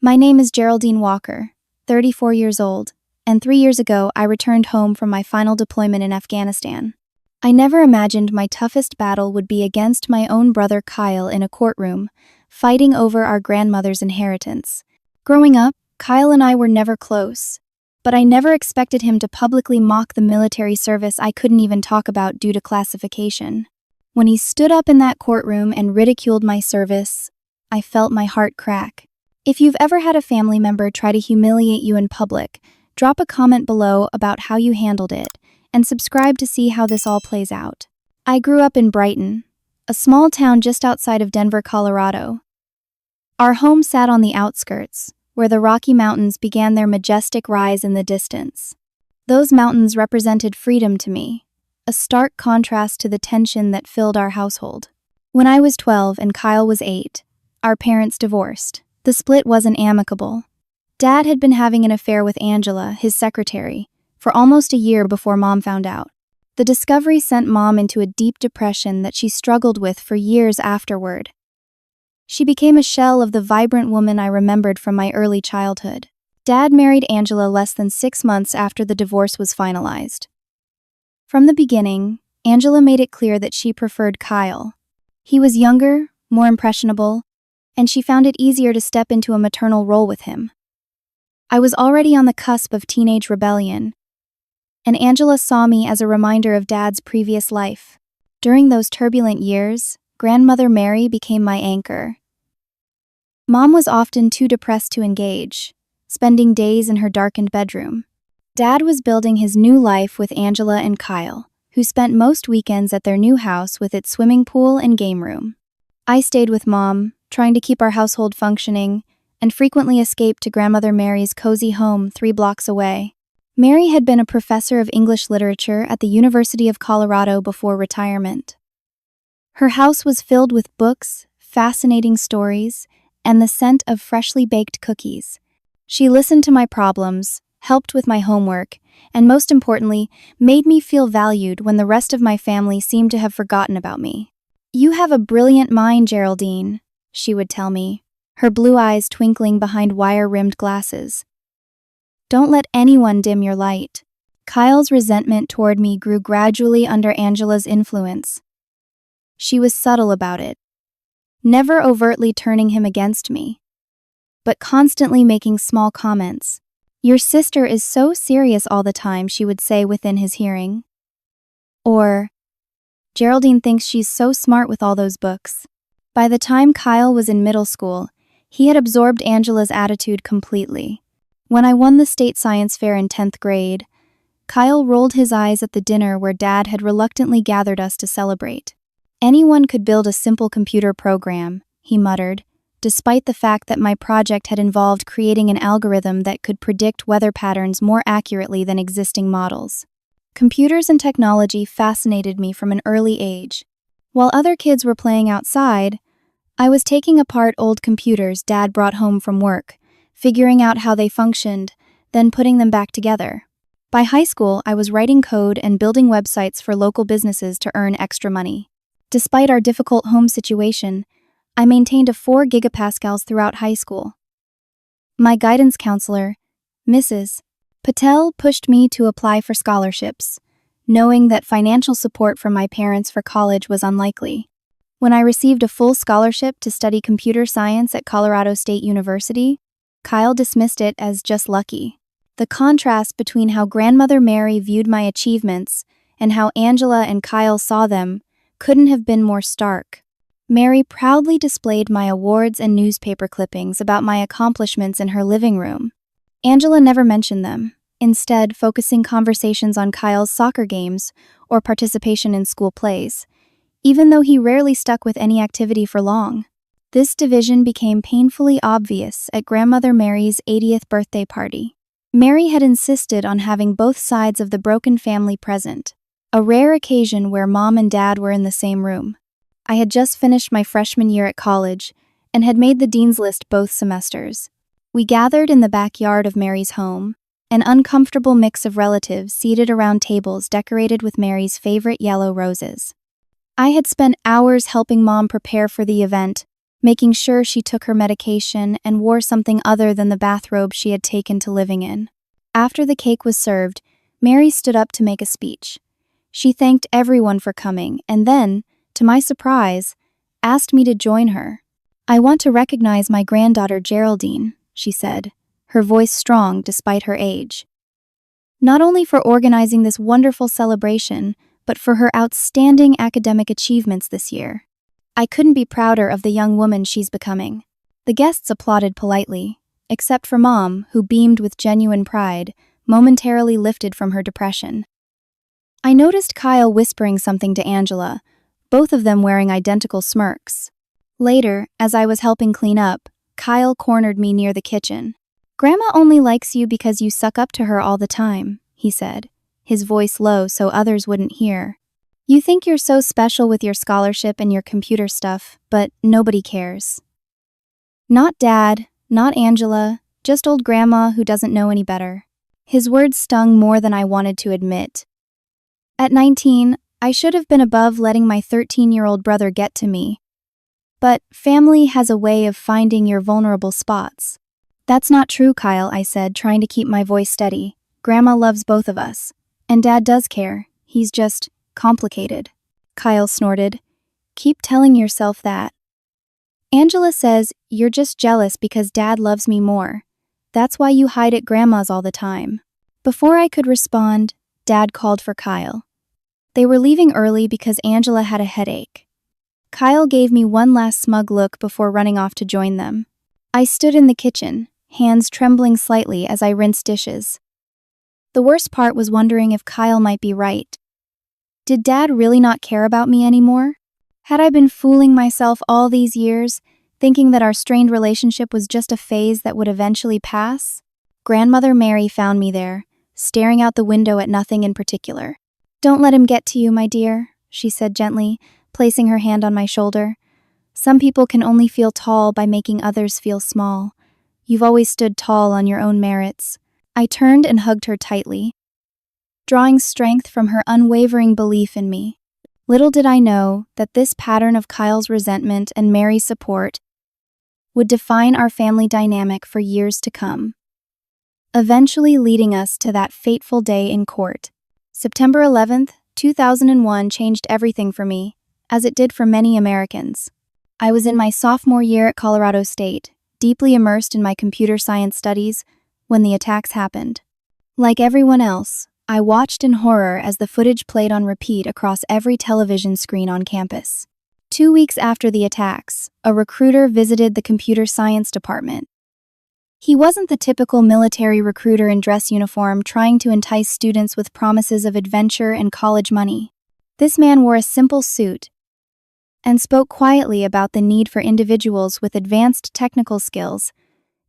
My name is Geraldine Walker, 34 years old, and 3 years ago I returned home from my final deployment in Afghanistan. I never imagined my toughest battle would be against my own brother Kyle in a courtroom, fighting over our grandmother's inheritance. Growing up, Kyle and I were never close, but I never expected him to publicly mock the military service I couldn't even talk about due to classification. When he stood up in that courtroom and ridiculed my service, I felt my heart crack. If you've ever had a family member try to humiliate you in public, drop a comment below about how you handled it, and subscribe to see how this all plays out. I grew up in Brighton, a small town just outside of Denver, Colorado. Our home sat on the outskirts, where the Rocky Mountains began their majestic rise in the distance. Those mountains represented freedom to me, a stark contrast to the tension that filled our household. When I was 12 and Kyle was 8, our parents divorced. The split wasn't amicable. Dad had been having an affair with Angela, his secretary, for almost a year before Mom found out. The discovery sent Mom into a deep depression that she struggled with for years afterward. She became a shell of the vibrant woman I remembered from my early childhood. Dad married Angela less than 6 months after the divorce was finalized. From the beginning, Angela made it clear that she preferred Kyle. He was younger, more impressionable, and she found it easier to step into a maternal role with him. I was already on the cusp of teenage rebellion, and Angela saw me as a reminder of Dad's previous life. During those turbulent years, Grandmother Mary became my anchor. Mom was often too depressed to engage, spending days in her darkened bedroom. Dad was building his new life with Angela and Kyle, who spent most weekends at their new house with its swimming pool and game room. I stayed with Mom, trying to keep our household functioning, and frequently escaped to Grandmother Mary's cozy home 3 blocks away. Mary had been a professor of English literature at the University of Colorado before retirement. Her house was filled with books, fascinating stories, and the scent of freshly baked cookies. She listened to my problems, helped with my homework, and most importantly, made me feel valued when the rest of my family seemed to have forgotten about me. "You have a brilliant mind, Geraldine," she would tell me, her blue eyes twinkling behind wire-rimmed glasses. "Don't let anyone dim your light." Kyle's resentment toward me grew gradually under Angela's influence. She was subtle about it, never overtly turning him against me, but constantly making small comments. "Your sister is so serious all the time," she would say within his hearing. Or, "Geraldine thinks she's so smart with all those books." By the time Kyle was in middle school, he had absorbed Angela's attitude completely. When I won the state science fair in 10th grade, Kyle rolled his eyes at the dinner where Dad had reluctantly gathered us to celebrate. "Anyone could build a simple computer program," he muttered, despite the fact that my project had involved creating an algorithm that could predict weather patterns more accurately than existing models. Computers and technology fascinated me from an early age. While other kids were playing outside, I was taking apart old computers Dad brought home from work, figuring out how they functioned, then putting them back together. By high school, I was writing code and building websites for local businesses to earn extra money. Despite our difficult home situation, I maintained a 4 gigapascals throughout high school. My guidance counselor, Mrs. Patel, pushed me to apply for scholarships, knowing that financial support from my parents for college was unlikely. When I received a full scholarship to study computer science at Colorado State University, Kyle dismissed it as just lucky. The contrast between how Grandmother Mary viewed my achievements and how Angela and Kyle saw them couldn't have been more stark. Mary proudly displayed my awards and newspaper clippings about my accomplishments in her living room. Angela never mentioned them, instead focusing conversations on Kyle's soccer games or participation in school plays, even though he rarely stuck with any activity for long. This division became painfully obvious at Grandmother Mary's 80th birthday party. Mary had insisted on having both sides of the broken family present, a rare occasion where Mom and Dad were in the same room. I had just finished my freshman year at college and had made the dean's list both semesters. We gathered in the backyard of Mary's home, an uncomfortable mix of relatives seated around tables decorated with Mary's favorite yellow roses. I had spent hours helping Mom prepare for the event, making sure she took her medication and wore something other than the bathrobe she had taken to living in. After the cake was served, Mary stood up to make a speech. She thanked everyone for coming and then, to my surprise, asked me to join her. "I want to recognize my granddaughter Geraldine," she said, her voice strong despite her age. "Not only for organizing this wonderful celebration, but for her outstanding academic achievements this year. I couldn't be prouder of the young woman she's becoming." The guests applauded politely, except for Mom, who beamed with genuine pride, momentarily lifted from her depression. I noticed Kyle whispering something to Angela, both of them wearing identical smirks. Later, as I was helping clean up, Kyle cornered me near the kitchen. "Grandma only likes you because you suck up to her all the time," he said, his voice low so others wouldn't hear. "You think you're so special with your scholarship and your computer stuff, but nobody cares." Not Dad, not Angela, just old Grandma who doesn't know any better. His words stung more than I wanted to admit. At 19, I should have been above letting my 13-year-old brother get to me. But family has a way of finding your vulnerable spots. "That's not true, Kyle," I said, trying to keep my voice steady. "Grandma loves both of us. And Dad does care. He's just complicated." Kyle snorted. "Keep telling yourself that." "Angela says you're just jealous because Dad loves me more. That's why you hide at Grandma's all the time." Before I could respond, Dad called for Kyle. They were leaving early because Angela had a headache. Kyle gave me one last smug look before running off to join them. I stood in the kitchen, hands trembling slightly as I rinsed dishes. The worst part was wondering if Kyle might be right. Did Dad really not care about me anymore? Had I been fooling myself all these years, thinking that our strained relationship was just a phase that would eventually pass? Grandmother Mary found me there, staring out the window at nothing in particular. "Don't let him get to you, my dear," she said gently, placing her hand on my shoulder. "Some people can only feel tall by making others feel small. You've always stood tall on your own merits." I turned and hugged her tightly, drawing strength from her unwavering belief in me. Little did I know that this pattern of Kyle's resentment and Mary's support would define our family dynamic for years to come, eventually leading us to that fateful day in court. September 11th, 2001 changed everything for me, as it did for many Americans. I was in my sophomore year at Colorado State, deeply immersed in my computer science studies, when the attacks happened. Like everyone else, I watched in horror as the footage played on repeat across every television screen on campus. 2 weeks after the attacks, a recruiter visited the computer science department. He wasn't the typical military recruiter in dress uniform trying to entice students with promises of adventure and college money. This man wore a simple suit and spoke quietly about the need for individuals with advanced technical skills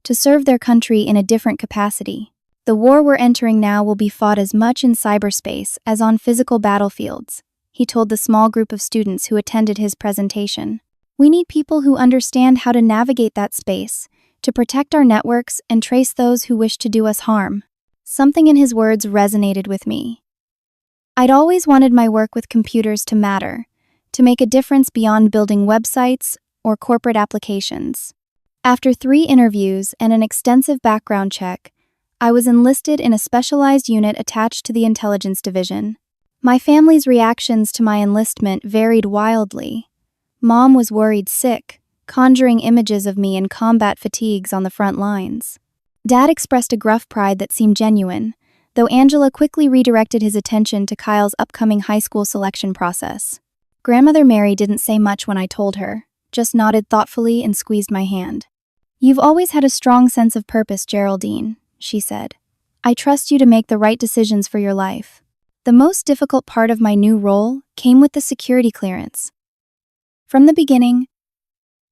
to serve their country in a different capacity. "The war we're entering now will be fought as much in cyberspace as on physical battlefields," he told the small group of students who attended his presentation. "We need people who understand how to navigate that space, to protect our networks and trace those who wish to do us harm." Something in his words resonated with me. I'd always wanted my work with computers to matter, to make a difference beyond building websites or corporate applications. After 3 interviews and an extensive background check, I was enlisted in a specialized unit attached to the intelligence division. My family's reactions to my enlistment varied wildly. Mom was worried sick, conjuring images of me in combat fatigues on the front lines. Dad expressed a gruff pride that seemed genuine, though Angela quickly redirected his attention to Kyle's upcoming high school selection process. Grandmother Mary didn't say much when I told her, just nodded thoughtfully and squeezed my hand. "You've always had a strong sense of purpose, Geraldine," she said. "I trust you to make the right decisions for your life." The most difficult part of my new role came with the security clearance. From the beginning,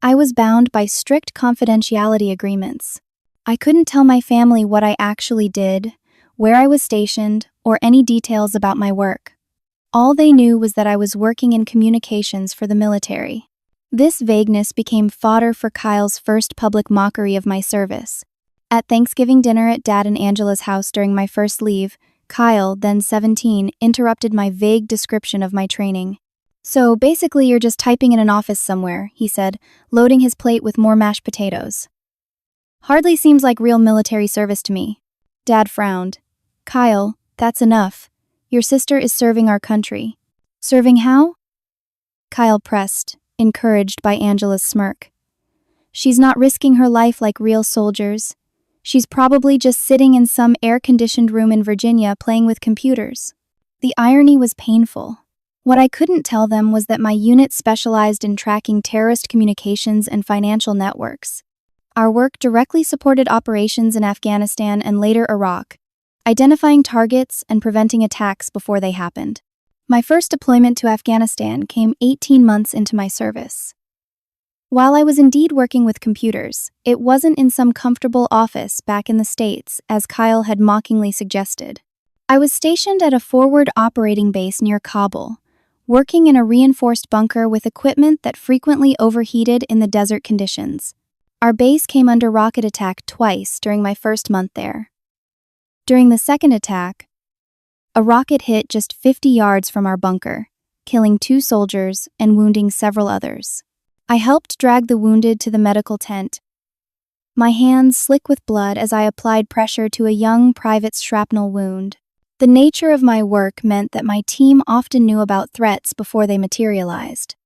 I was bound by strict confidentiality agreements. I couldn't tell my family what I actually did, where I was stationed, or any details about my work. All they knew was that I was working in communications for the military. This vagueness became fodder for Kyle's first public mockery of my service. At Thanksgiving dinner at Dad and Angela's house during my first leave, Kyle, then 17, interrupted my vague description of my training. So basically, you're just typing in an office somewhere, he said, loading his plate with more mashed potatoes. Hardly seems like real military service to me. Dad frowned. Kyle, that's enough. Your sister is serving our country. Serving how? Kyle pressed, encouraged by Angela's smirk. She's not risking her life like real soldiers. She's probably just sitting in some air-conditioned room in Virginia playing with computers. The irony was painful. What I couldn't tell them was that my unit specialized in tracking terrorist communications and financial networks. Our work directly supported operations in Afghanistan and later Iraq, identifying targets and preventing attacks before they happened. My first deployment to Afghanistan came 18 months into my service. While I was indeed working with computers, it wasn't in some comfortable office back in the States, as Kyle had mockingly suggested. I was stationed at a forward operating base near Kabul, working in a reinforced bunker with equipment that frequently overheated in the desert conditions. Our base came under rocket attack twice during my first month there. During the second attack, a rocket hit just 50 yards from our bunker, killing 2 soldiers and wounding several others. I helped drag the wounded to the medical tent, my hands slick with blood as I applied pressure to a young private's shrapnel wound. The nature of my work meant that my team often knew about threats before they materialized.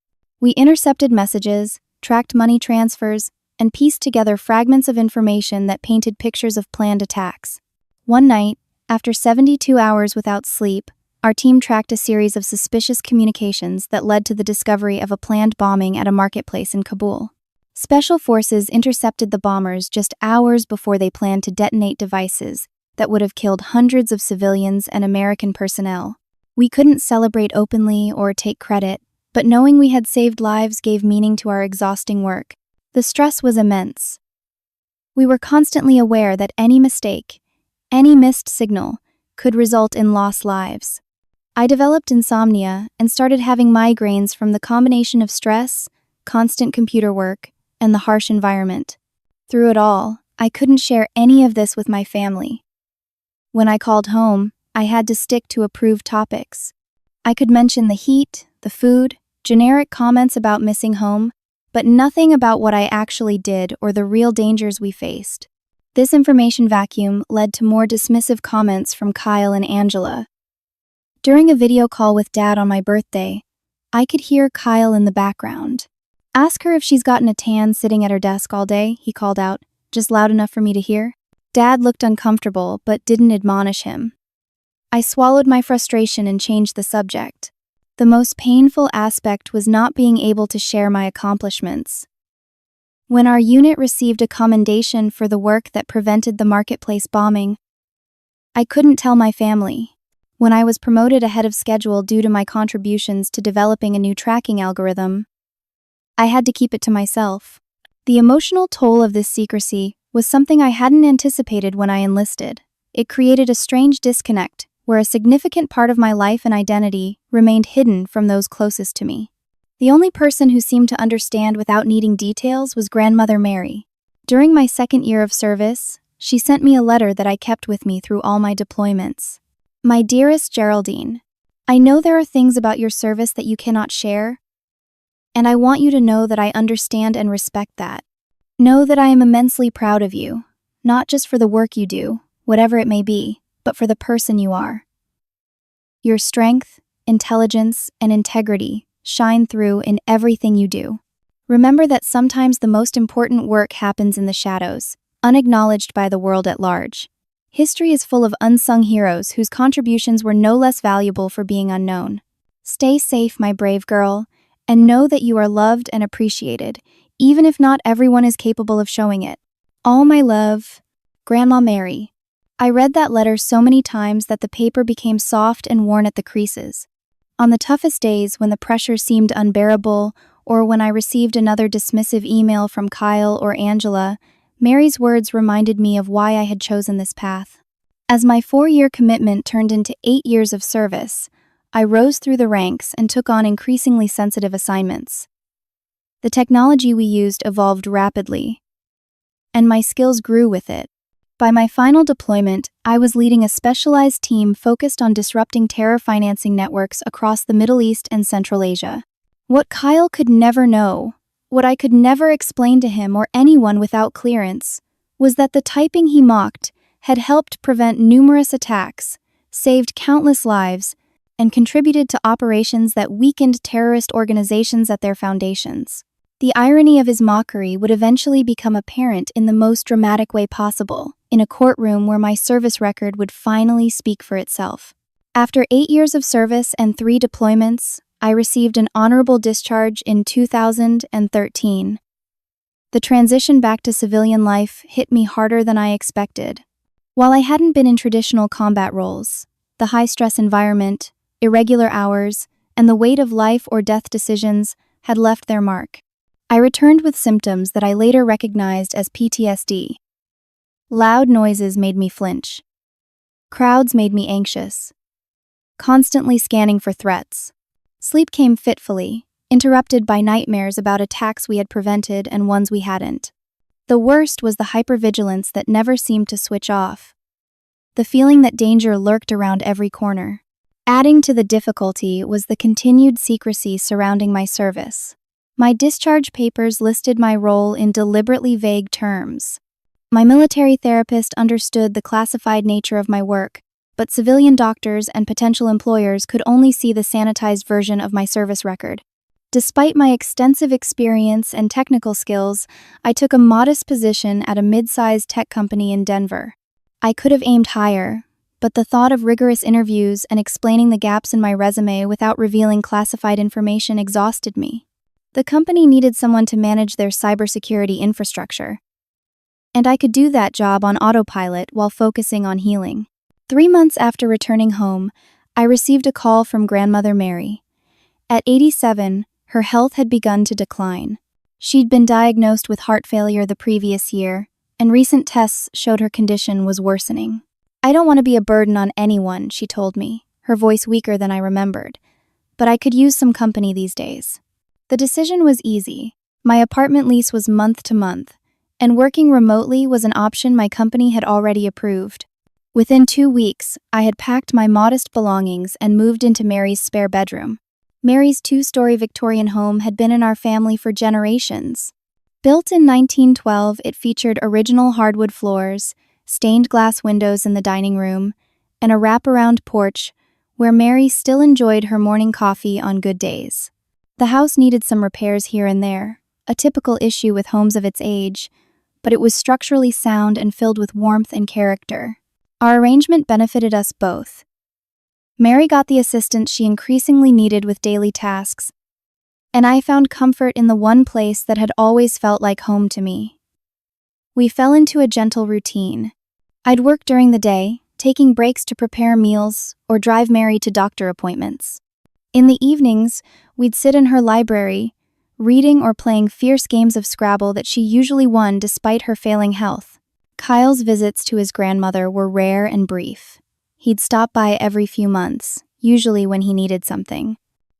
We intercepted messages, tracked money transfers, and pieced together fragments of information that painted pictures of planned attacks. One night, after 72 hours without sleep, our team tracked a series of suspicious communications that led to the discovery of a planned bombing at a marketplace in Kabul. Special forces intercepted the bombers just hours before they planned to detonate devices that would have killed hundreds of civilians and American personnel. We couldn't celebrate openly or take credit, but knowing we had saved lives gave meaning to our exhausting work. The stress was immense. We were constantly aware that any mistake, any missed signal, could result in lost lives. I developed insomnia and started having migraines from the combination of stress, constant computer work, and the harsh environment. Through it all, I couldn't share any of this with my family. When I called home, I had to stick to approved topics. I could mention the heat, the food, generic comments about missing home, but nothing about what I actually did or the real dangers we faced. This information vacuum led to more dismissive comments from Kyle and Angela. During a video call with Dad on my birthday, I could hear Kyle in the background. Ask her if she's gotten a tan sitting at her desk all day, he called out, just loud enough for me to hear. Dad looked uncomfortable, but didn't admonish him. I swallowed my frustration and changed the subject. The most painful aspect was not being able to share my accomplishments. When our unit received a commendation for the work that prevented the marketplace bombing, I couldn't tell my family. When I was promoted ahead of schedule due to my contributions to developing a new tracking algorithm, I had to keep it to myself. The emotional toll of this secrecy was something I hadn't anticipated when I enlisted. It created a strange disconnect where a significant part of my life and identity remained hidden from those closest to me. The only person who seemed to understand without needing details was Grandmother Mary. During my second year of service, she sent me a letter that I kept with me through all my deployments. My dearest Geraldine, I know there are things about your service that you cannot share, and I want you to know that I understand and respect that. Know that I am immensely proud of you, not just for the work you do, whatever it may be, but for the person you are. Your strength, intelligence, and integrity shine through in everything you do. Remember that sometimes the most important work happens in the shadows, unacknowledged by the world at large. History is full of unsung heroes whose contributions were no less valuable for being unknown. Stay safe, my brave girl, and know that you are loved and appreciated, even if not everyone is capable of showing it. All my love, Grandma Mary. I read that letter so many times that the paper became soft and worn at the creases. On the toughest days when the pressure seemed unbearable, or when I received another dismissive email from Kyle or Angela, Mary's words reminded me of why I had chosen this path. As my 4-year commitment turned into 8 years of service, I rose through the ranks and took on increasingly sensitive assignments. The technology we used evolved rapidly, and my skills grew with it. By my final deployment, I was leading a specialized team focused on disrupting terror financing networks across the Middle East and Central Asia. What Kyle could never know, what I could never explain to him or anyone without clearance, was that the typing he mocked had helped prevent numerous attacks, saved countless lives, and contributed to operations that weakened terrorist organizations at their foundations. The irony of his mockery would eventually become apparent in the most dramatic way possible, in a courtroom where my service record would finally speak for itself. After 8 years of service and 3 deployments, I received an honorable discharge in 2013. The transition back to civilian life hit me harder than I expected. While I hadn't been in traditional combat roles, the high-stress environment, irregular hours, and the weight of life or death decisions had left their mark. I returned with symptoms that I later recognized as PTSD. Loud noises made me flinch. Crowds made me anxious. Constantly scanning for threats. Sleep came fitfully, interrupted by nightmares about attacks we had prevented and ones we hadn't. The worst was the hypervigilance that never seemed to switch off. The feeling that danger lurked around every corner. Adding to the difficulty was the continued secrecy surrounding my service. My discharge papers listed my role in deliberately vague terms. My military therapist understood the classified nature of my work, but civilian doctors and potential employers could only see the sanitized version of my service record. Despite my extensive experience and technical skills, I took a modest position at a mid-sized tech company in Denver. I could have aimed higher, but the thought of rigorous interviews and explaining the gaps in my resume without revealing classified information exhausted me. The company needed someone to manage their cybersecurity infrastructure, and I could do that job on autopilot while focusing on healing. 3 months after returning home, I received a call from grandmother Mary. At 87, her health had begun to decline. She'd been diagnosed with heart failure the previous year, and recent tests showed her condition was worsening. "I don't want to be a burden on anyone," she told me, her voice weaker than I remembered, "but I could use some company these days." The decision was easy. My apartment lease was month to month, and working remotely was an option my company had already approved. Within 2 weeks, I had packed my modest belongings and moved into Mary's spare bedroom. Mary's 2-story Victorian home had been in our family for generations. Built in 1912, it featured original hardwood floors, stained glass windows in the dining room, and a wraparound porch where Mary still enjoyed her morning coffee on good days. The house needed some repairs here and there, a typical issue with homes of its age, but it was structurally sound and filled with warmth and character. Our arrangement benefited us both. Mary got the assistance she increasingly needed with daily tasks, and I found comfort in the one place that had always felt like home to me. We fell into a gentle routine. I'd work during the day, taking breaks to prepare meals or drive Mary to doctor appointments. In the evenings, we'd sit in her library, reading or playing fierce games of Scrabble that she usually won despite her failing health. Kyle's visits to his grandmother were rare and brief. He'd stop by every few months, usually when he needed something.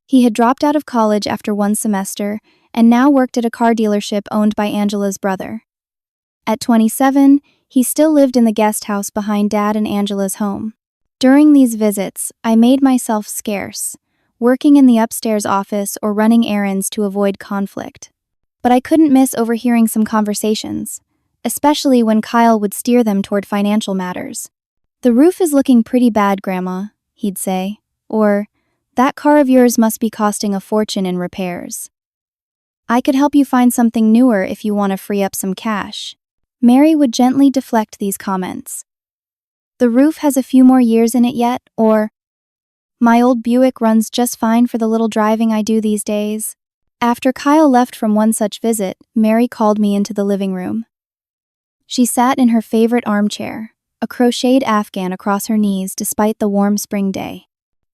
He had dropped out of college after 1 semester and now worked at a car dealership owned by Angela's brother. At 27, he still lived in the guest house behind Dad and Angela's home. During these visits, I made myself scarce, working in the upstairs office or running errands to avoid conflict. But I couldn't miss overhearing some conversations, especially when Kyle would steer them toward financial matters. "The roof is looking pretty bad, Grandma," he'd say, or, "That car of yours must be costing a fortune in repairs. I could help you find something newer if you want to free up some cash." Mary would gently deflect these comments. "The roof has a few more years in it yet," or, "My old Buick runs just fine for the little driving I do these days." After Kyle left from one such visit, Mary called me into the living room. She sat in her favorite armchair, a crocheted afghan across her knees despite the warm spring day.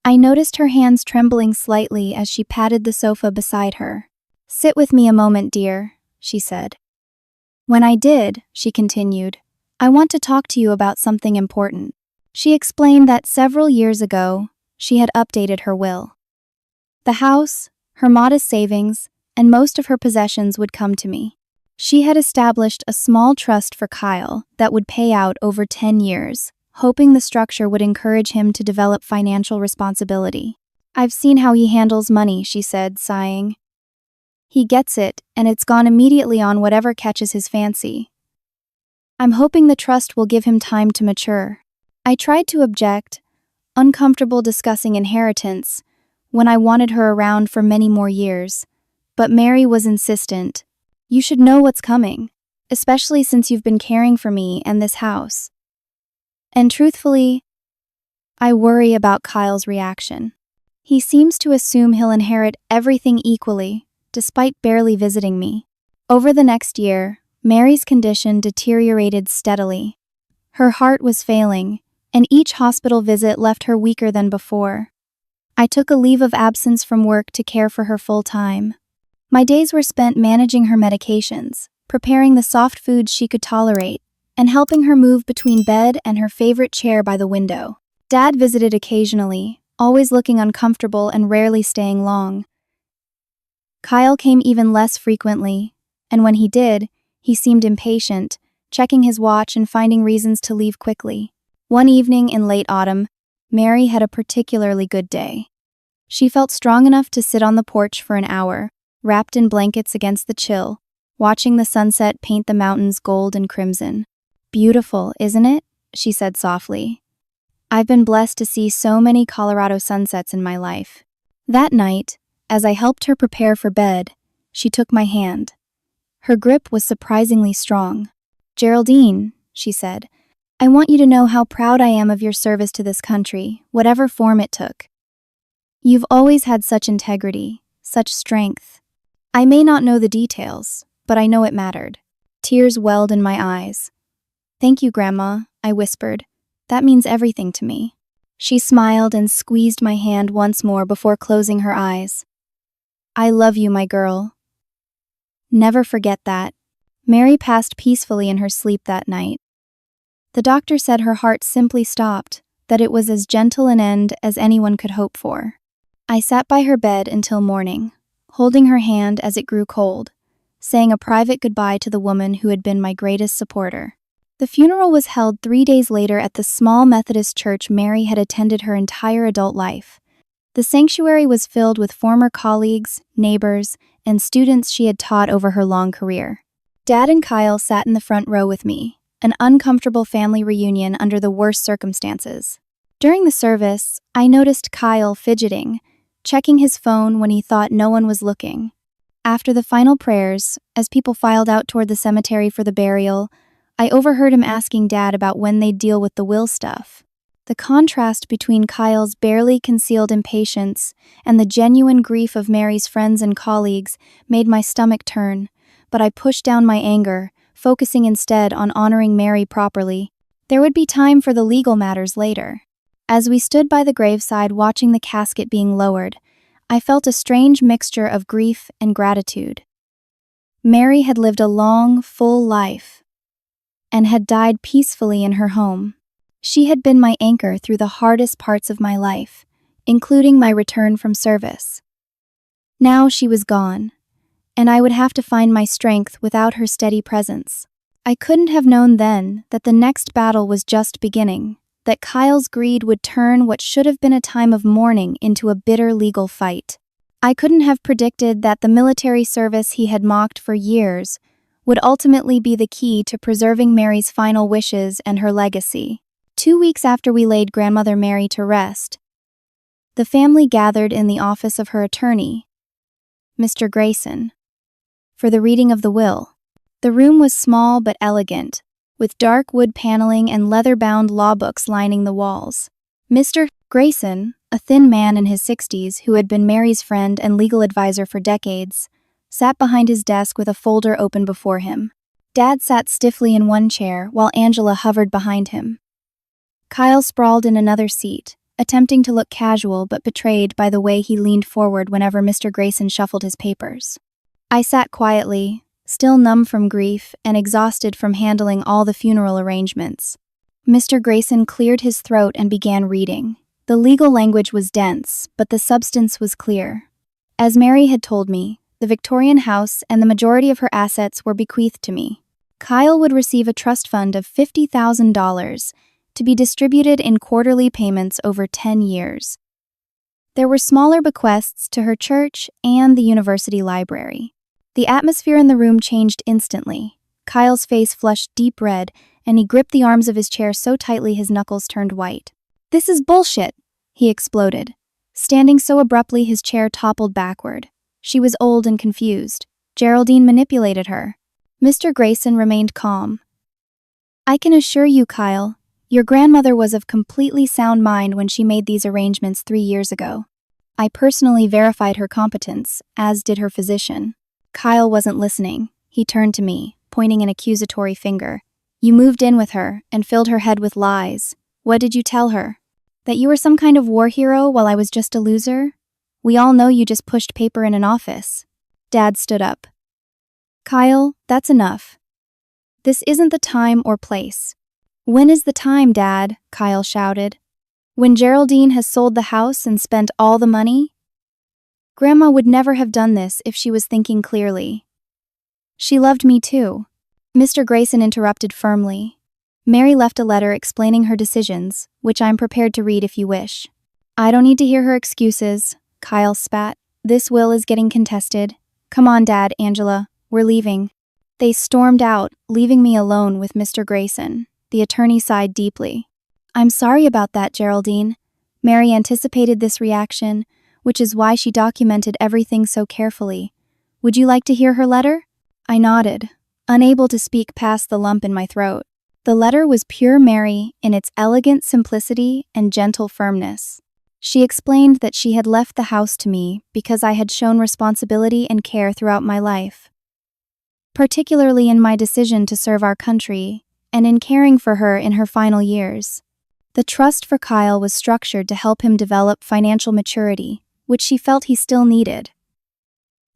I noticed her hands trembling slightly as she patted the sofa beside her. "Sit with me a moment, dear," she said. "When I did," she continued, "I want to talk to you about something important." She explained that several years ago, she had updated her will. The house, her modest savings, and most of her possessions would come to me. She had established a small trust for Kyle that would pay out over 10 years, hoping the structure would encourage him to develop financial responsibility. "I've seen how he handles money," she said, sighing. "He gets it, and it's gone immediately on whatever catches his fancy. I'm hoping the trust will give him time to mature." I tried to object, uncomfortable discussing inheritance, when I wanted her around for many more years, but Mary was insistent. "You should know what's coming, especially since you've been caring for me and this house." And truthfully, I worry about Kyle's reaction. He seems to assume he'll inherit everything equally, despite barely visiting me. Over the next year, Mary's condition deteriorated steadily. Her heart was failing, and each hospital visit left her weaker than before. I took a leave of absence from work to care for her full-time. My days were spent managing her medications, preparing the soft foods she could tolerate, and helping her move between bed and her favorite chair by the window. Dad visited occasionally, always looking uncomfortable and rarely staying long. Kyle came even less frequently, and when he did, he seemed impatient, checking his watch and finding reasons to leave quickly. One evening in late autumn, Mary had a particularly good day. She felt strong enough to sit on the porch for an hour, wrapped in blankets against the chill, watching the sunset paint the mountains gold and crimson. "Beautiful, isn't it?" she said softly. "I've been blessed to see so many Colorado sunsets in my life." That night, as I helped her prepare for bed, she took my hand. Her grip was surprisingly strong. "Geraldine," she said, "I want you to know how proud I am of your service to this country, whatever form it took. You've always had such integrity, such strength. I may not know the details, but I know it mattered." Tears welled in my eyes. "Thank you, Grandma," I whispered. "That means everything to me." She smiled and squeezed my hand once more before closing her eyes. "I love you, my girl. Never forget that." Mary passed peacefully in her sleep that night. The doctor said her heart simply stopped, that it was as gentle an end as anyone could hope for. I sat by her bed until morning, holding her hand as it grew cold, saying a private goodbye to the woman who had been my greatest supporter. The funeral was held 3 days later at the small Methodist church Mary had attended her entire adult life. The sanctuary was filled with former colleagues, neighbors, and students she had taught over her long career. Dad and Kyle sat in the front row with me, an uncomfortable family reunion under the worst circumstances. During the service, I noticed Kyle fidgeting, checking his phone when he thought no one was looking. After the final prayers, as people filed out toward the cemetery for the burial, I overheard him asking Dad about when they'd deal with the will stuff. The contrast between Kyle's barely concealed impatience and the genuine grief of Mary's friends and colleagues made my stomach turn, but I pushed down my anger, focusing instead on honoring Mary properly. There would be time for the legal matters later. As we stood by the graveside watching the casket being lowered, I felt a strange mixture of grief and gratitude. Mary had lived a long, full life, and had died peacefully in her home. She had been my anchor through the hardest parts of my life, including my return from service. Now she was gone, and I would have to find my strength without her steady presence. I couldn't have known then that the next battle was just beginning, that Kyle's greed would turn what should have been a time of mourning into a bitter legal fight. I couldn't have predicted that the military service he had mocked for years would ultimately be the key to preserving Mary's final wishes and her legacy. 2 weeks after we laid Grandmother Mary to rest, the family gathered in the office of her attorney, Mr. Grayson, for the reading of the will. The room was small but elegant, with dark wood paneling and leather-bound law books lining the walls. Mr. Grayson, a thin man in his 60s who had been Mary's friend and legal advisor for decades, sat behind his desk with a folder open before him. Dad sat stiffly in one chair while Angela hovered behind him. Kyle sprawled in another seat, attempting to look casual but betrayed by the way he leaned forward whenever Mr. Grayson shuffled his papers. I sat quietly, still numb from grief and exhausted from handling all the funeral arrangements. Mr. Grayson cleared his throat and began reading. The legal language was dense, but the substance was clear. As Mary had told me, the Victorian house, and the majority of her assets were bequeathed to me. Kyle would receive a trust fund of $50,000 to be distributed in quarterly payments over 10 years. There were smaller bequests to her church and the university library. The atmosphere in the room changed instantly. Kyle's face flushed deep red, and he gripped the arms of his chair so tightly his knuckles turned white. "This is bullshit!" he exploded. Standing so abruptly, his chair toppled backward. She was old and confused. Geraldine manipulated her. Mr. Grayson remained calm. "I can assure you, Kyle, your grandmother was of completely sound mind when she made these arrangements 3 years ago. I personally verified her competence, as did her physician." Kyle wasn't listening. He turned to me, pointing an accusatory finger. "You moved in with her and filled her head with lies. What did you tell her? That you were some kind of war hero while I was just a loser? We all know you just pushed paper in an office." Dad stood up. "Kyle, that's enough. This isn't the time or place." "When is the time, Dad?" Kyle shouted. "When Geraldine has sold the house and spent all the money? Grandma would never have done this if she was thinking clearly. She loved me too." Mr. Grayson interrupted firmly. "Mary left a letter explaining her decisions, which I'm prepared to read if you wish." "I don't need to hear her excuses," Kyle spat. "This will is getting contested. Come on, Dad, Angela, we're leaving." They stormed out, leaving me alone with Mr. Grayson. The attorney sighed deeply. "I'm sorry about that, Geraldine. Mary anticipated this reaction, which is why she documented everything so carefully. Would you like to hear her letter?" I nodded, unable to speak past the lump in my throat. The letter was pure Mary in its elegant simplicity and gentle firmness. She explained that she had left the house to me because I had shown responsibility and care throughout my life, particularly in my decision to serve our country and in caring for her in her final years. The trust for Kyle was structured to help him develop financial maturity, which she felt he still needed.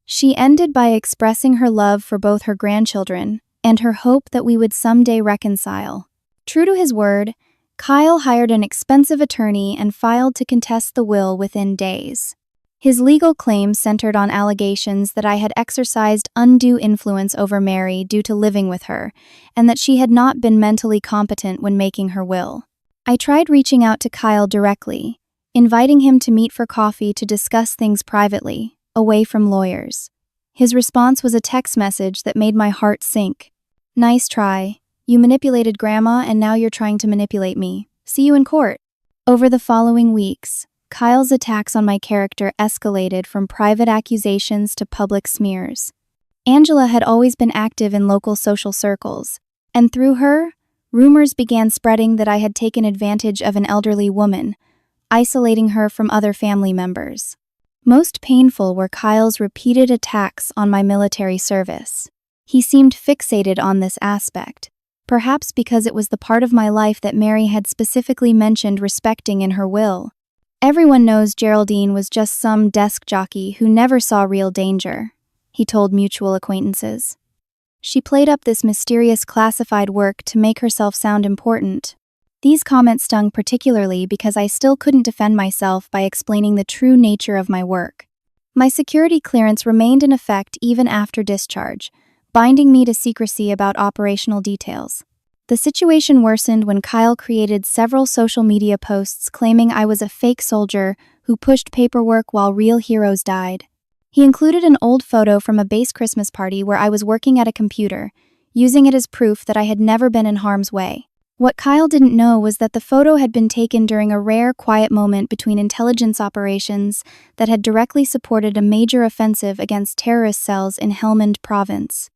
She ended by expressing her love for both her grandchildren and her hope that we would someday reconcile. True to his word, Kyle hired an expensive attorney and filed to contest the will within days. His legal claims centered on allegations that I had exercised undue influence over Mary due to living with her, and that she had not been mentally competent when making her will. I tried reaching out to Kyle directly, inviting him to meet for coffee to discuss things privately, away from lawyers. His response was a text message that made my heart sink. "Nice try. You manipulated Grandma and now you're trying to manipulate me. See you in court." Over the following weeks, Kyle's attacks on my character escalated from private accusations to public smears. Angela had always been active in local social circles, and through her, rumors began spreading that I had taken advantage of an elderly woman, isolating her from other family members. Most painful were Kyle's repeated attacks on my military service. He seemed fixated on this aspect, perhaps because it was the part of my life that Mary had specifically mentioned respecting in her will. "Everyone knows Geraldine was just some desk jockey who never saw real danger," he told mutual acquaintances. "She played up this mysterious classified work to make herself sound important." These comments stung particularly because I still couldn't defend myself by explaining the true nature of my work. My security clearance remained in effect even after discharge, binding me to secrecy about operational details. The situation worsened when Kyle created several social media posts claiming I was a fake soldier who pushed paperwork while real heroes died. He included an old photo from a base Christmas party where I was working at a computer, using it as proof that I had never been in harm's way. What Kyle didn't know was that the photo had been taken during a rare, quiet moment between intelligence operations that had directly supported a major offensive against terrorist cells in Helmand Province.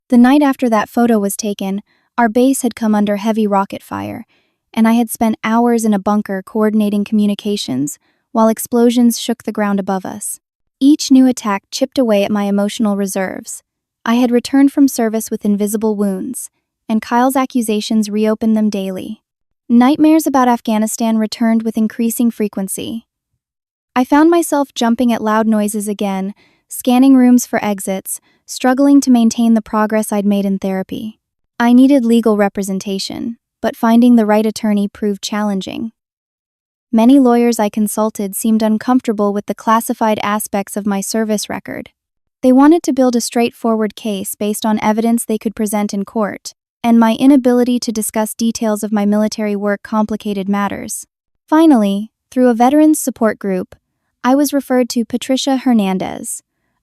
The night after that photo was taken, our base had come under heavy rocket fire, and I had spent hours in a bunker coordinating communications while explosions shook the ground above us. Each new attack chipped away at my emotional reserves. I had returned from service with invisible wounds, and Kyle's accusations reopened them daily. Nightmares about Afghanistan returned with increasing frequency. I found myself jumping at loud noises again, scanning rooms for exits, struggling to maintain the progress I'd made in therapy. I needed legal representation, but finding the right attorney proved challenging. Many lawyers I consulted seemed uncomfortable with the classified aspects of my service record. They wanted to build a straightforward case based on evidence they could present in court, and my inability to discuss details of my military work complicated matters. Finally, through a veterans support group, I was referred to Patricia Hernandez,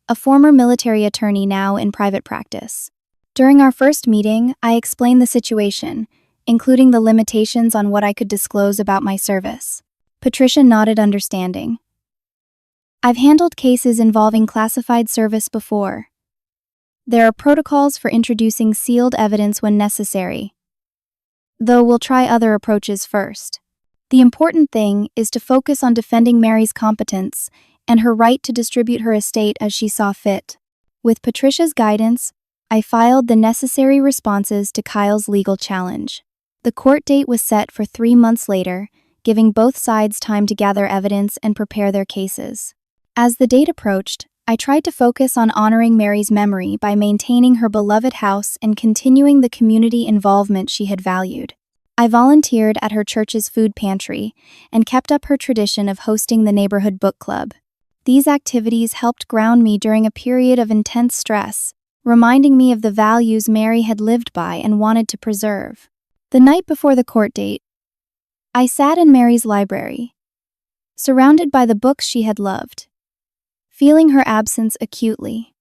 a former military attorney now in private practice. During our first meeting, I explained the situation, including the limitations on what I could disclose about my service. Patricia nodded understanding. I've handled cases involving classified service before. There are protocols for introducing sealed evidence when necessary, though we'll try other approaches first. The important thing is to focus on defending Mary's competence and her right to distribute her estate as she saw fit. With Patricia's guidance, I filed the necessary responses to Kyle's legal challenge. The court date was set for 3 months later, giving both sides time to gather evidence and prepare their cases. As the date approached, I tried to focus on honoring Mary's memory by maintaining her beloved house and continuing the community involvement she had valued. I volunteered at her church's food pantry and kept up her tradition of hosting the neighborhood book club. These activities helped ground me during a period of intense stress, reminding me of the values Mary had lived by and wanted to preserve. The night before the court date, I sat in Mary's library, surrounded by the books she had loved, feeling her absence acutely.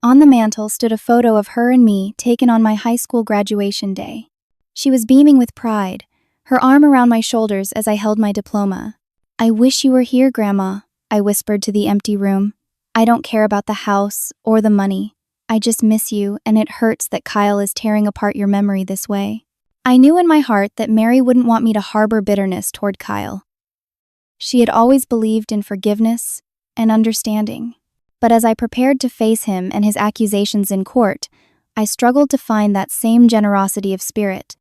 On the mantel stood a photo of her and me taken on my high school graduation day. She was beaming with pride, her arm around my shoulders as I held my diploma. "I wish you were here, Grandma," I whispered to the empty room. "I don't care about the house or the money. I just miss you, and it hurts that Kyle is tearing apart your memory this way." I knew in my heart that Mary wouldn't want me to harbor bitterness toward Kyle. She had always believed in forgiveness and understanding. But as I prepared to face him and his accusations in court, I struggled to find that same generosity of spirit.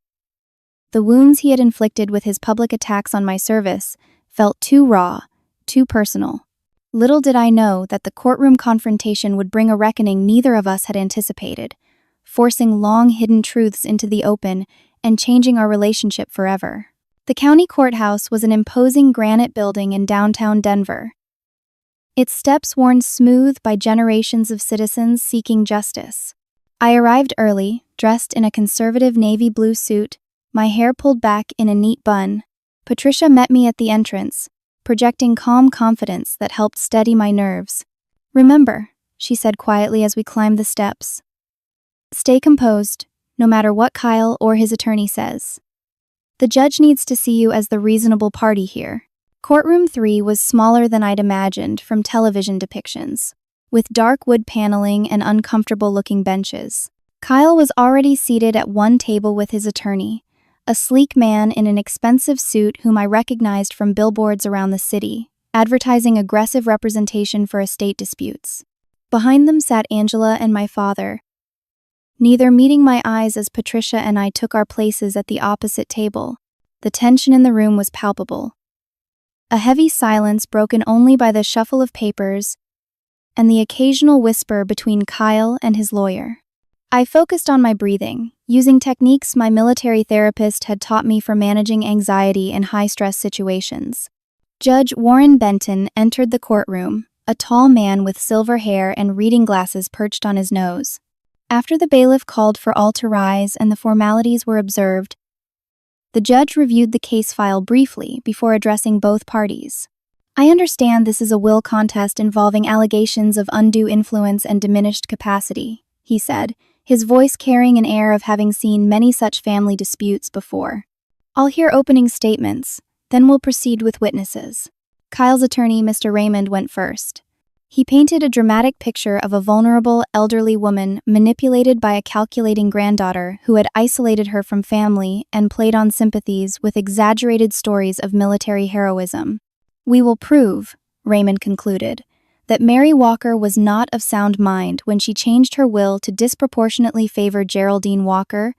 The wounds he had inflicted with his public attacks on my service felt too raw, too personal. Little did I know that the courtroom confrontation would bring a reckoning neither of us had anticipated, forcing long-hidden truths into the open and changing our relationship forever. The county courthouse was an imposing granite building in downtown Denver, its steps worn smooth by generations of citizens seeking justice. I arrived early, dressed in a conservative navy blue suit, my hair pulled back in a neat bun. Patricia met me at the entrance, projecting calm confidence that helped steady my nerves. "Remember," she said quietly as we climbed the steps, "stay composed, no matter what Kyle or his attorney says. The judge needs to see you as the reasonable party here." Courtroom 3 was smaller than I'd imagined from television depictions, with dark wood paneling and uncomfortable-looking benches. Kyle was already seated at one table with his attorney, a sleek man in an expensive suit whom I recognized from billboards around the city, advertising aggressive representation for estate disputes. Behind them sat Angela and my father, neither meeting my eyes as Patricia and I took our places at the opposite table. The tension in the room was palpable. A heavy silence broken only by the shuffle of papers and the occasional whisper between Kyle and his lawyer. I focused on my breathing, using techniques my military therapist had taught me for managing anxiety in high-stress situations. Judge Warren Benton entered the courtroom, a tall man with silver hair and reading glasses perched on his nose. After the bailiff called for all to rise and the formalities were observed, the judge reviewed the case file briefly before addressing both parties. "I understand this is a will contest involving allegations of undue influence and diminished capacity," he said, his voice carrying an air of having seen many such family disputes before. "I'll hear opening statements, then we'll proceed with witnesses." Kyle's attorney, Mr. Raymond, went first. He painted a dramatic picture of a vulnerable, elderly woman manipulated by a calculating granddaughter who had isolated her from family and played on sympathies with exaggerated stories of military heroism. "We will prove," Raymond concluded, "that Mary Walker was not of sound mind when she changed her will to disproportionately favor Geraldine Walker,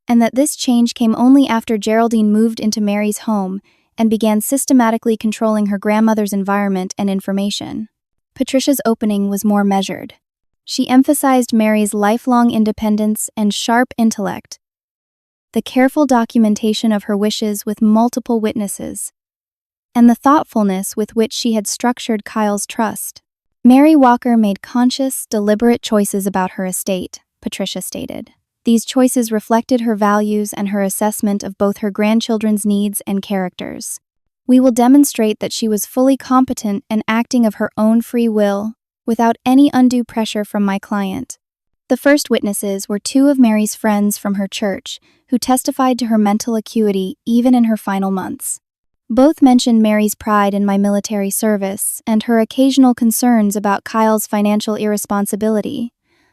and that this change came only after Geraldine moved into Mary's home and began systematically controlling her grandmother's environment and information." Patricia's opening was more measured. She emphasized Mary's lifelong independence and sharp intellect, the careful documentation of her wishes with multiple witnesses, and the thoughtfulness with which she had structured Kyle's trust. Mary Walker made conscious, deliberate choices about her estate, Patricia stated. These choices reflected her values and her assessment of both her grandchildren's needs and characters. We will demonstrate that she was fully competent and acting of her own free will, without any undue pressure from my client. The first witnesses were two of Mary's friends from her church, who testified to her mental acuity even in her final months. Both mentioned Mary's pride in my military service and her occasional concerns about Kyle's financial irresponsibility,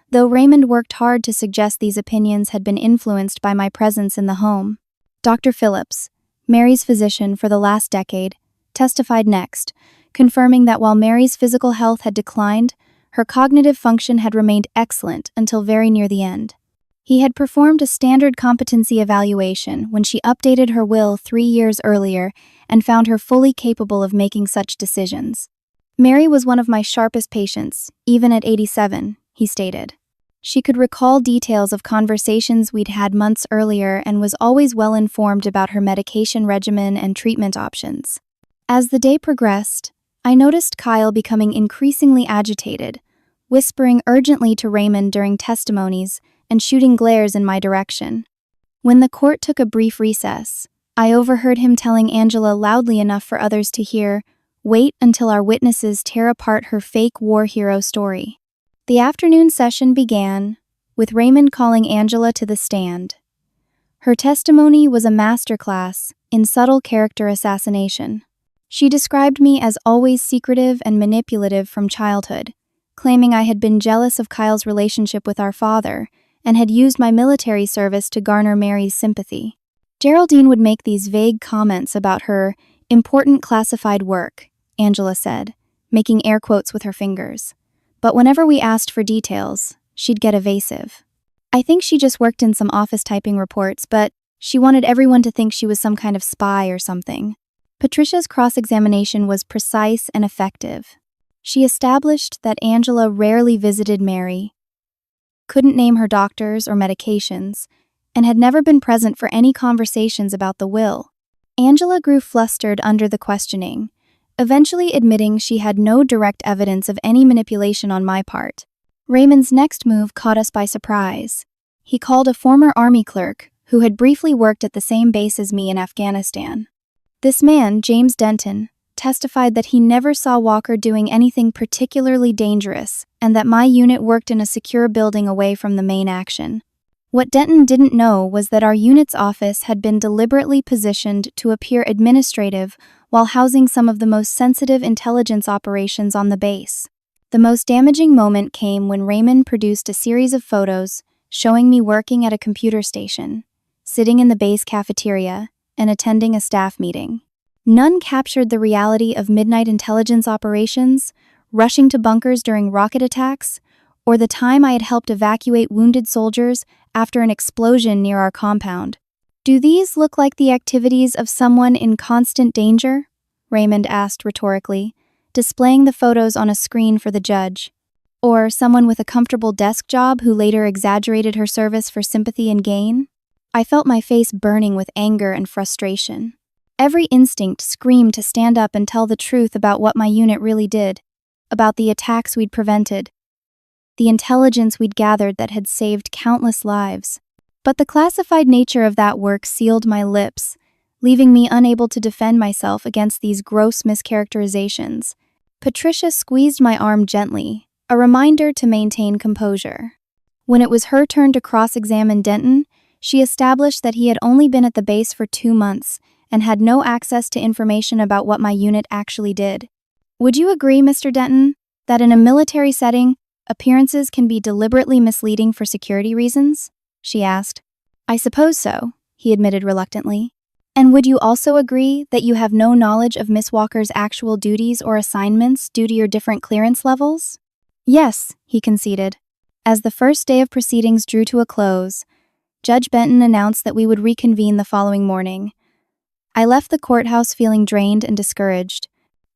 though Raymond worked hard to suggest these opinions had been influenced by my presence in the home. Dr. Phillips, Mary's physician for the last decade, testified next, confirming that while Mary's physical health had declined, her cognitive function had remained excellent until very near the end. He had performed a standard competency evaluation when she updated her will 3 years earlier and found her fully capable of making such decisions. Mary was one of my sharpest patients, even at 87, he stated. She could recall details of conversations we'd had months earlier and was always well informed about her medication regimen and treatment options. As the day progressed, I noticed Kyle becoming increasingly agitated, whispering urgently to Raymond during testimonies and shooting glares in my direction. When the court took a brief recess, I overheard him telling Angela loudly enough for others to hear, "Wait until our witnesses tear apart her fake war hero story." The afternoon session began, with Raymond calling Angela to the stand. Her testimony was a masterclass in subtle character assassination. She described me as always secretive and manipulative from childhood, claiming I had been jealous of Kyle's relationship with our father and had used my military service to garner Mary's sympathy. Geraldine would make these vague comments about her important classified work, Angela said, making air quotes with her fingers. But whenever we asked for details, she'd get evasive. I think she just worked in some office typing reports, but she wanted everyone to think she was some kind of spy or something. Patricia's cross-examination was precise and effective. She established that Angela rarely visited Mary, couldn't name her doctors or medications, and had never been present for any conversations about the will. Angela grew flustered under the questioning, eventually admitting she had no direct evidence of any manipulation on my part. Raymond's next move caught us by surprise. He called a former army clerk who had briefly worked at the same base as me in Afghanistan. This man, James Denton, testified that he never saw Walker doing anything particularly dangerous and that my unit worked in a secure building away from the main action. What Denton didn't know was that our unit's office had been deliberately positioned to appear administrative while housing some of the most sensitive intelligence operations on the base. The most damaging moment came when Raymond produced a series of photos showing me working at a computer station, sitting in the base cafeteria, and attending a staff meeting. None captured the reality of midnight intelligence operations, rushing to bunkers during rocket attacks, or the time I had helped evacuate wounded soldiers after an explosion near our compound. "Do these look like the activities of someone in constant danger?" Raymond asked rhetorically, displaying the photos on a screen for the judge. "Or someone with a comfortable desk job who later exaggerated her service for sympathy and gain?" I felt my face burning with anger and frustration. Every instinct screamed to stand up and tell the truth about what my unit really did, about the attacks we'd prevented, the intelligence we'd gathered that had saved countless lives. But the classified nature of that work sealed my lips, leaving me unable to defend myself against these gross mischaracterizations. Patricia squeezed my arm gently, a reminder to maintain composure. When it was her turn to cross-examine Denton, she established that he had only been at the base for 2 months and had no access to information about what my unit actually did. "Would you agree, Mr. Denton, that in a military setting, appearances can be deliberately misleading for security reasons?" she asked. "I suppose so," he admitted reluctantly. "And would you also agree that you have no knowledge of Miss Walker's actual duties or assignments due to your different clearance levels?" "Yes," he conceded. As the first day of proceedings drew to a close, Judge Benton announced that we would reconvene the following morning. I left the courthouse feeling drained and discouraged.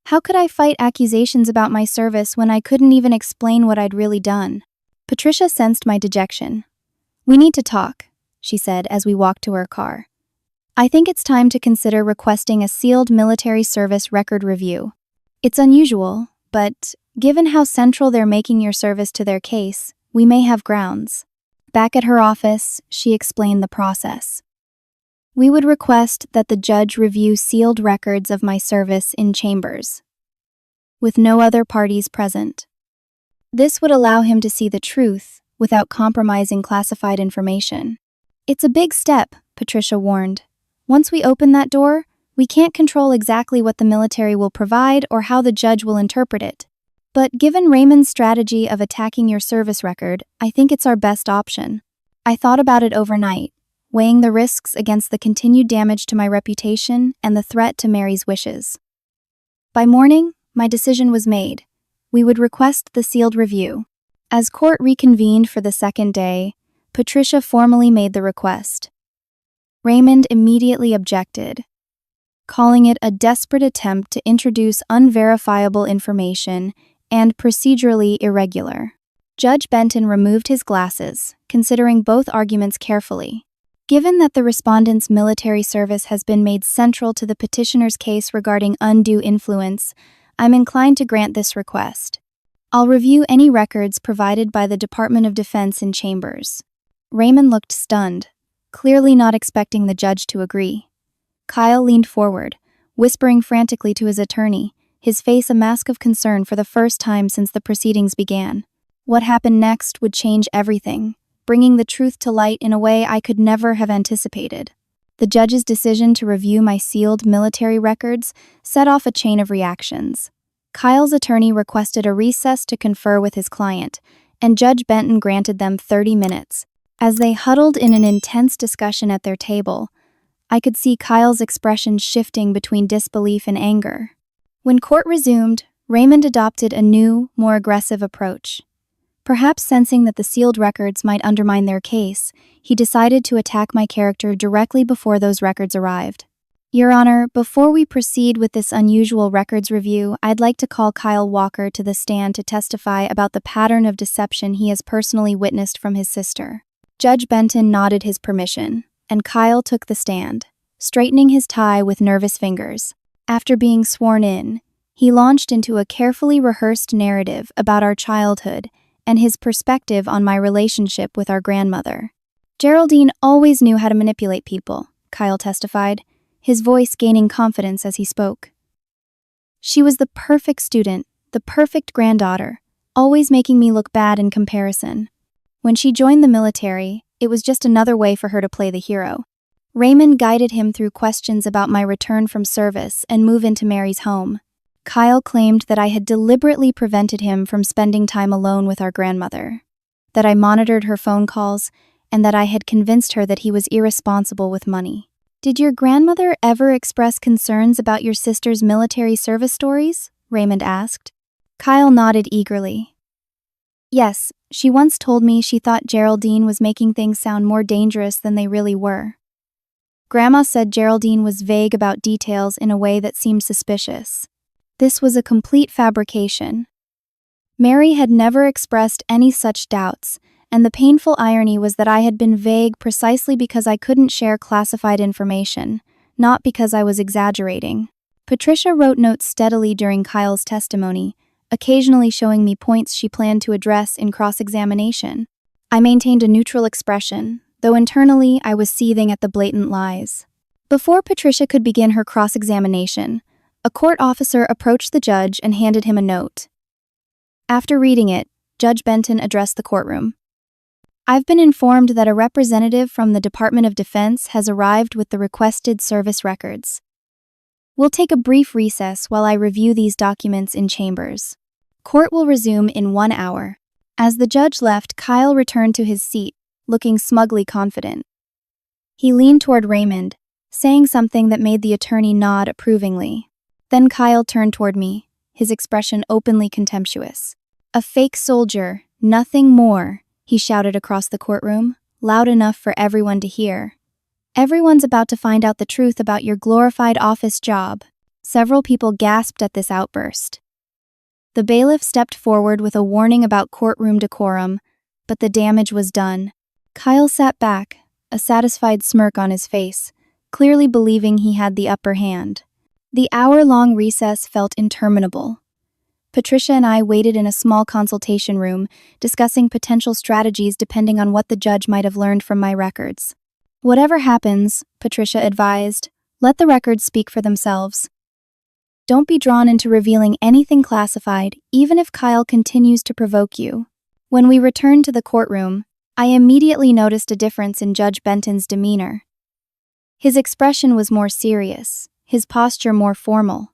How could I fight accusations about my service when I couldn't even explain what I'd really done? Patricia sensed my dejection. "We need to talk," she said as we walked to her car. "I think it's time to consider requesting a sealed military service record review. It's unusual, but Given how central they're making your service to their case, we may have grounds. Back at her office, she explained the process. We would request that the judge review sealed records of my service in chambers, with no other parties present. This would allow him to see the truth without compromising classified information. It's a big step, Patricia warned. Once we open that door, we can't control exactly what the military will provide or how the judge will interpret it. But given Raymond's strategy of attacking your service record, I think it's our best option. I thought about it overnight, weighing the risks against the continued damage to my reputation and the threat to Mary's wishes. By morning, my decision was made. We would request the sealed review. As court reconvened for the second day, Patricia formally made the request. Raymond immediately objected, calling it a desperate attempt to introduce unverifiable information and procedurally irregular. Judge Benton removed his glasses, considering both arguments carefully. Given that the respondent's military service has been made central to the petitioner's case regarding undue influence, I'm inclined to grant this request. I'll review any records provided by the Department of Defense in chambers. Raymond looked stunned, clearly not expecting the judge to agree. Kyle leaned forward, whispering frantically to his attorney, his face a mask of concern for the first time since the proceedings began. What happened next would change everything, bringing the truth to light in a way I could never have anticipated. The judge's decision to review my sealed military records set off a chain of reactions. Kyle's attorney requested a recess to confer with his client, and Judge Benton granted them 30 minutes. As they huddled in an intense discussion at their table, I could see Kyle's expression shifting between disbelief and anger. When court resumed, Raymond adopted a new, more aggressive approach. Perhaps sensing that the sealed records might undermine their case, he decided to attack my character directly before those records arrived. Your Honor, before we proceed with this unusual records review, I'd like to call Kyle Walker to the stand to testify about the pattern of deception he has personally witnessed from his sister. Judge Benton nodded his permission, and Kyle took the stand, straightening his tie with nervous fingers. After being sworn in, he launched into a carefully rehearsed narrative about our childhood and his perspective on my relationship with our grandmother. Geraldine always knew how to manipulate people, Kyle testified, his voice gaining confidence as he spoke. She was the perfect student, the perfect granddaughter, always making me look bad in comparison. When she joined the military, it was just another way for her to play the hero. Raymond guided him through questions about my return from service and move into Mary's home. Kyle claimed that I had deliberately prevented him from spending time alone with our grandmother, that I monitored her phone calls, and that I had convinced her that he was irresponsible with money. Did your grandmother ever express concerns about your sister's military service stories? Raymond asked. Kyle nodded eagerly. Yes, she once told me she thought Geraldine was making things sound more dangerous than they really were. Grandma said Geraldine was vague about details in a way that seemed suspicious. This was a complete fabrication. Mary had never expressed any such doubts, and the painful irony was that I had been vague precisely because I couldn't share classified information, not because I was exaggerating. Patricia wrote notes steadily during Kyle's testimony, occasionally showing me points she planned to address in cross-examination. I maintained a neutral expression, though internally I was seething at the blatant lies. Before Patricia could begin her cross-examination, a court officer approached the judge and handed him a note. After reading it, Judge Benton addressed the courtroom. I've been informed that a representative from the Department of Defense has arrived with the requested service records. We'll take a brief recess while I review these documents in chambers. Court will resume in 1 hour. As the judge left, Kyle returned to his seat, looking smugly confident. He leaned toward Raymond, saying something that made the attorney nod approvingly. Then Kyle turned toward me, his expression openly contemptuous. A fake soldier, nothing more, he shouted across the courtroom, loud enough for everyone to hear. Everyone's about to find out the truth about your glorified office job. Several people gasped at this outburst. The bailiff stepped forward with a warning about courtroom decorum, but the damage was done. Kyle sat back, a satisfied smirk on his face, clearly believing he had the upper hand. The hour-long recess felt interminable. Patricia and I waited in a small consultation room, discussing potential strategies depending on what the judge might have learned from my records. "Whatever happens," Patricia advised, "let the records speak for themselves. Don't be drawn into revealing anything classified, even if Kyle continues to provoke you." When we returned to the courtroom, I immediately noticed a difference in Judge Benton's demeanor. His expression was more serious, his posture more formal.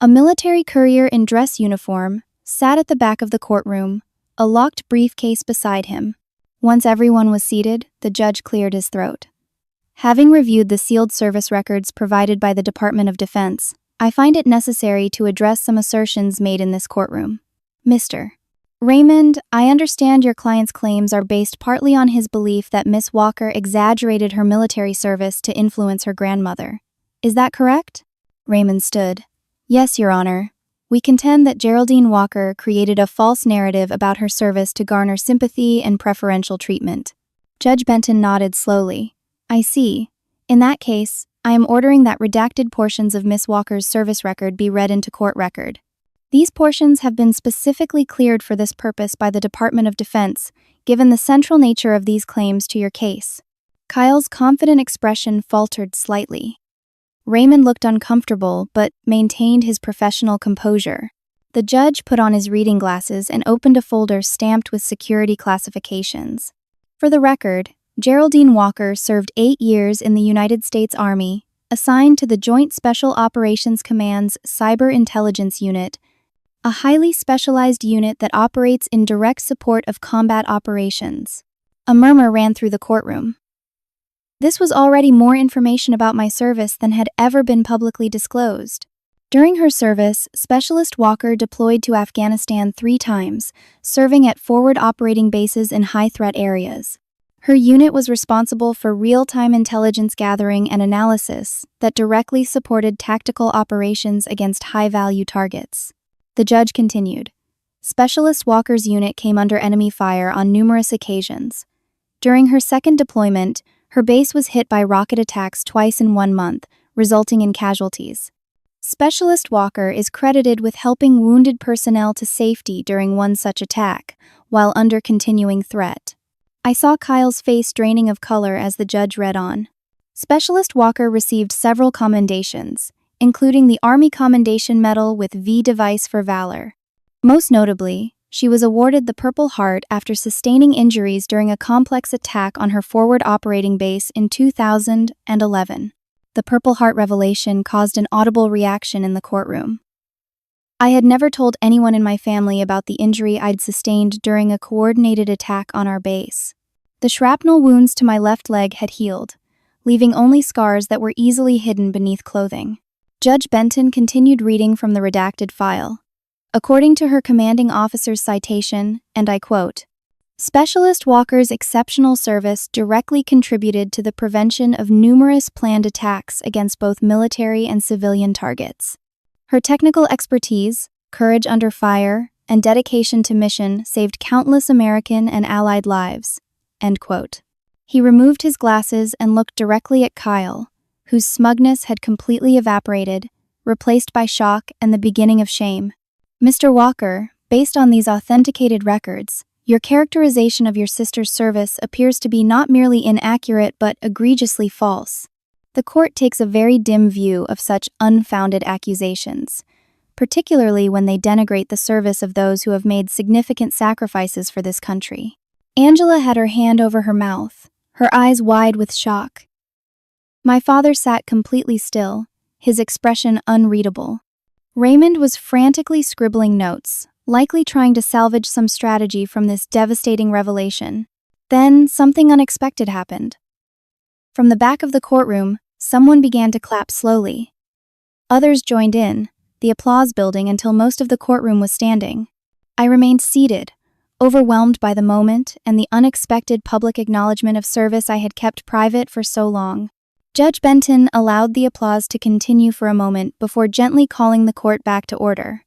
A military courier in dress uniform sat at the back of the courtroom, a locked briefcase beside him. Once everyone was seated, the judge cleared his throat. "Having reviewed the sealed service records provided by the Department of Defense, I find it necessary to address some assertions made in this courtroom. Mr. Raymond, I understand your client's claims are based partly on his belief that Miss Walker exaggerated her military service to influence her grandmother. Is that correct?" Raymond stood. "Yes, Your Honor. We contend that Geraldine Walker created a false narrative about her service to garner sympathy and preferential treatment." Judge Benton nodded slowly. "I see. In that case, I am ordering that redacted portions of Miss Walker's service record be read into court record. These portions have been specifically cleared for this purpose by the Department of Defense, given the central nature of these claims to your case." Kyle's confident expression faltered slightly. Raymond looked uncomfortable, but maintained his professional composure. The judge put on his reading glasses and opened a folder stamped with security classifications. "For the record, Geraldine Walker served 8 years in the United States Army, assigned to the Joint Special Operations Command's Cyber Intelligence Unit, a highly specialized unit that operates in direct support of combat operations." A murmur ran through the courtroom. This was already more information about my service than had ever been publicly disclosed. During her service, Specialist Walker deployed to Afghanistan 3 times, serving at forward operating bases in high-threat areas. Her unit was responsible for real-time intelligence gathering and analysis that directly supported tactical operations against high-value targets. The judge continued. "Specialist Walker's unit came under enemy fire on numerous occasions. During her second deployment, her base was hit by rocket attacks twice in 1 month, resulting in casualties. Specialist Walker is credited with helping wounded personnel to safety during one such attack, while under continuing threat." I saw Kyle's face draining of color as the judge read on. "Specialist Walker received several commendations, including the Army Commendation Medal with V Device for Valor. Most notably, she was awarded the Purple Heart after sustaining injuries during a complex attack on her forward operating base in 2011. The Purple Heart revelation caused an audible reaction in the courtroom. I had never told anyone in my family about the injury I'd sustained during a coordinated attack on our base. The shrapnel wounds to my left leg had healed, leaving only scars that were easily hidden beneath clothing. Judge Benton continued reading from the redacted file. According to her commanding officer's citation, and I quote, "Specialist Walker's exceptional service directly contributed to the prevention of numerous planned attacks against both military and civilian targets. Her technical expertise, courage under fire, and dedication to mission saved countless American and Allied lives." End quote. He removed his glasses and looked directly at Kyle, whose smugness had completely evaporated, replaced by shock and the beginning of shame. "Mr. Walker, based on these authenticated records, your characterization of your sister's service appears to be not merely inaccurate but egregiously false. The court takes a very dim view of such unfounded accusations, particularly when they denigrate the service of those who have made significant sacrifices for this country." Angela had her hand over her mouth, her eyes wide with shock. My father sat completely still, his expression unreadable. Raymond was frantically scribbling notes, likely trying to salvage some strategy from this devastating revelation. Then something unexpected happened. From the back of the courtroom, someone began to clap slowly. Others joined in, the applause building until most of the courtroom was standing. I remained seated, overwhelmed by the moment and the unexpected public acknowledgement of service I had kept private for so long. Judge Benton allowed the applause to continue for a moment before gently calling the court back to order.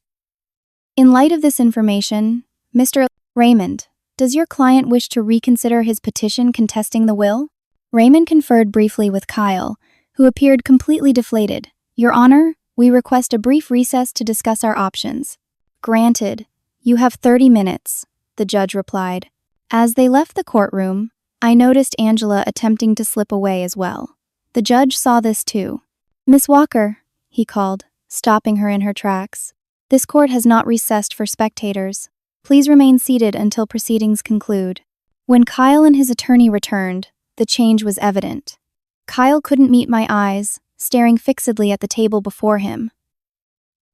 "In light of this information, Mr. Raymond, does your client wish to reconsider his petition contesting the will?" Raymond conferred briefly with Kyle, who appeared completely deflated. "Your Honor, we request a brief recess to discuss our options." Granted. You have 30 minutes, the judge replied. As they left the courtroom, I noticed Angela attempting to slip away as well. The judge saw this too. Miss Walker, he called, stopping her in her tracks. This court has not recessed for spectators. Please remain seated until proceedings conclude. When Kyle and his attorney returned, the change was evident. Kyle couldn't meet my eyes, staring fixedly at the table before him.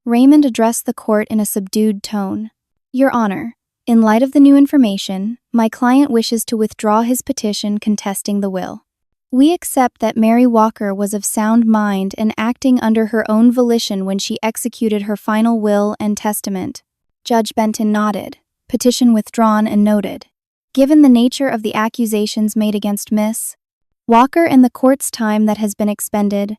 Raymond addressed the court in a subdued tone. Your Honor, in light of the new information, my client wishes to withdraw his petition contesting the will. We accept that Mary Walker was of sound mind and acting under her own volition when she executed her final will and testament. Judge Benton nodded, petition withdrawn and noted. Given the nature of the accusations made against Miss Walker and the court's time that has been expended,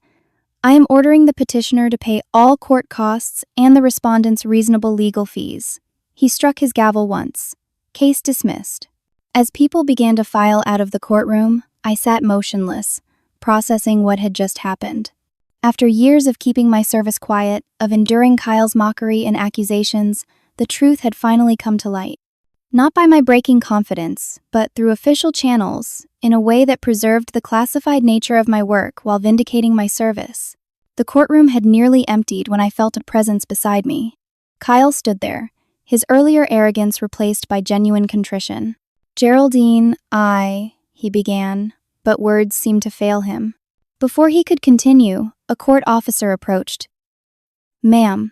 I am ordering the petitioner to pay all court costs and the respondent's reasonable legal fees. He struck his gavel once. Case dismissed. As people began to file out of the courtroom, I sat motionless, processing what had just happened. After years of keeping my service quiet, of enduring Kyle's mockery and accusations, the truth had finally come to light. Not by my breaking confidence, but through official channels, in a way that preserved the classified nature of my work while vindicating my service. The courtroom had nearly emptied when I felt a presence beside me. Kyle stood there, his earlier arrogance replaced by genuine contrition. Geraldine, he began, but words seemed to fail him. Before he could continue, a court officer approached. Ma'am,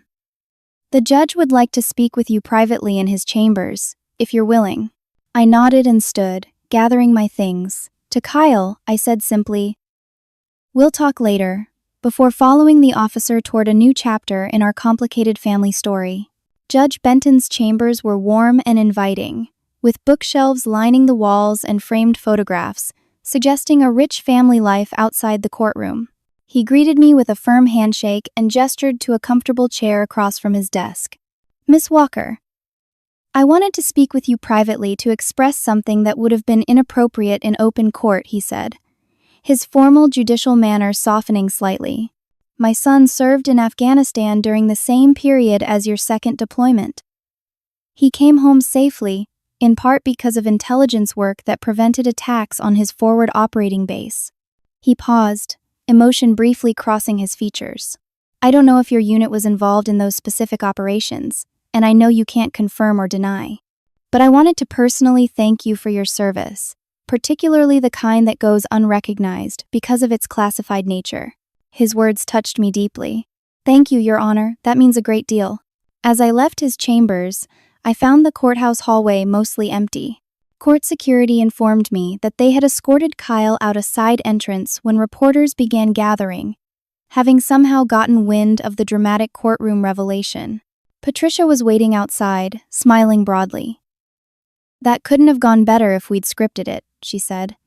the judge would like to speak with you privately in his chambers, if you're willing. I nodded and stood, gathering my things. To Kyle, I said simply, we'll talk later, before following the officer toward a new chapter in our complicated family story. Judge Benton's chambers were warm and inviting, with bookshelves lining the walls and framed photographs, suggesting a rich family life outside the courtroom. He greeted me with a firm handshake and gestured to a comfortable chair across from his desk. Miss Walker, I wanted to speak with you privately to express something that would have been inappropriate in open court, he said, his formal judicial manner softening slightly. My son served in Afghanistan during the same period as your second deployment. He came home safely, in part because of intelligence work that prevented attacks on his forward operating base. He paused, emotion briefly crossing his features. I don't know if your unit was involved in those specific operations, and I know you can't confirm or deny. But I wanted to personally thank you for your service, particularly the kind that goes unrecognized because of its classified nature. His words touched me deeply. Thank you, Your Honor, that means a great deal. As I left his chambers, I found the courthouse hallway mostly empty. Court security informed me that they had escorted Kyle out a side entrance when reporters began gathering, having somehow gotten wind of the dramatic courtroom revelation. Patricia was waiting outside, smiling broadly. That couldn't have gone better if we'd scripted it, she said.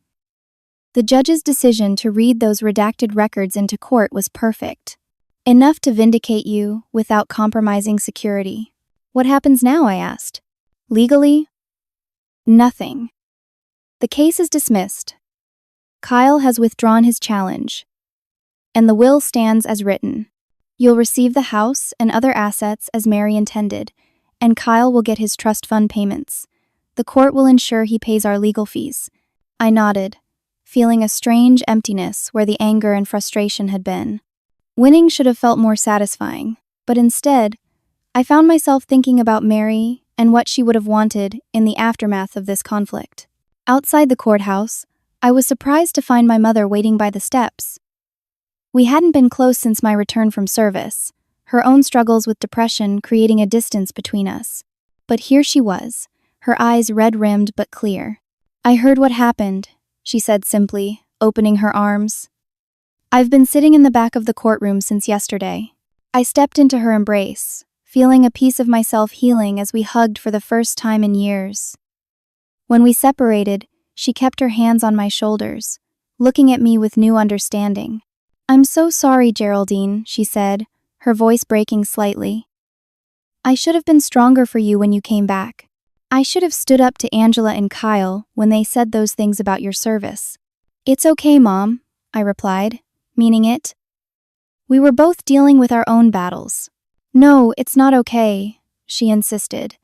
The judge's decision to read those redacted records into court was perfect. Enough to vindicate you without compromising security. What happens now, I asked. Legally? Nothing. The case is dismissed. Kyle has withdrawn his challenge. And the will stands as written. You'll receive the house and other assets as Mary intended, and Kyle will get his trust fund payments. The court will ensure he pays our legal fees. I nodded, feeling a strange emptiness where the anger and frustration had been. Winning should have felt more satisfying, but instead, I found myself thinking about Mary and what she would have wanted in the aftermath of this conflict. Outside the courthouse, I was surprised to find my mother waiting by the steps. We hadn't been close since my return from service, her own struggles with depression creating a distance between us. But here she was, her eyes red-rimmed but clear. I heard what happened, she said simply, opening her arms. I've been sitting in the back of the courtroom since yesterday. I stepped into her embrace, feeling a piece of myself healing as we hugged for the first time in years. When we separated, she kept her hands on my shoulders, looking at me with new understanding. I'm so sorry, Geraldine, she said, her voice breaking slightly. I should have been stronger for you when you came back. I should have stood up to Angela and Kyle when they said those things about your service. It's okay, Mom, I replied, meaning it. We were both dealing with our own battles. No, it's not okay. she insisted.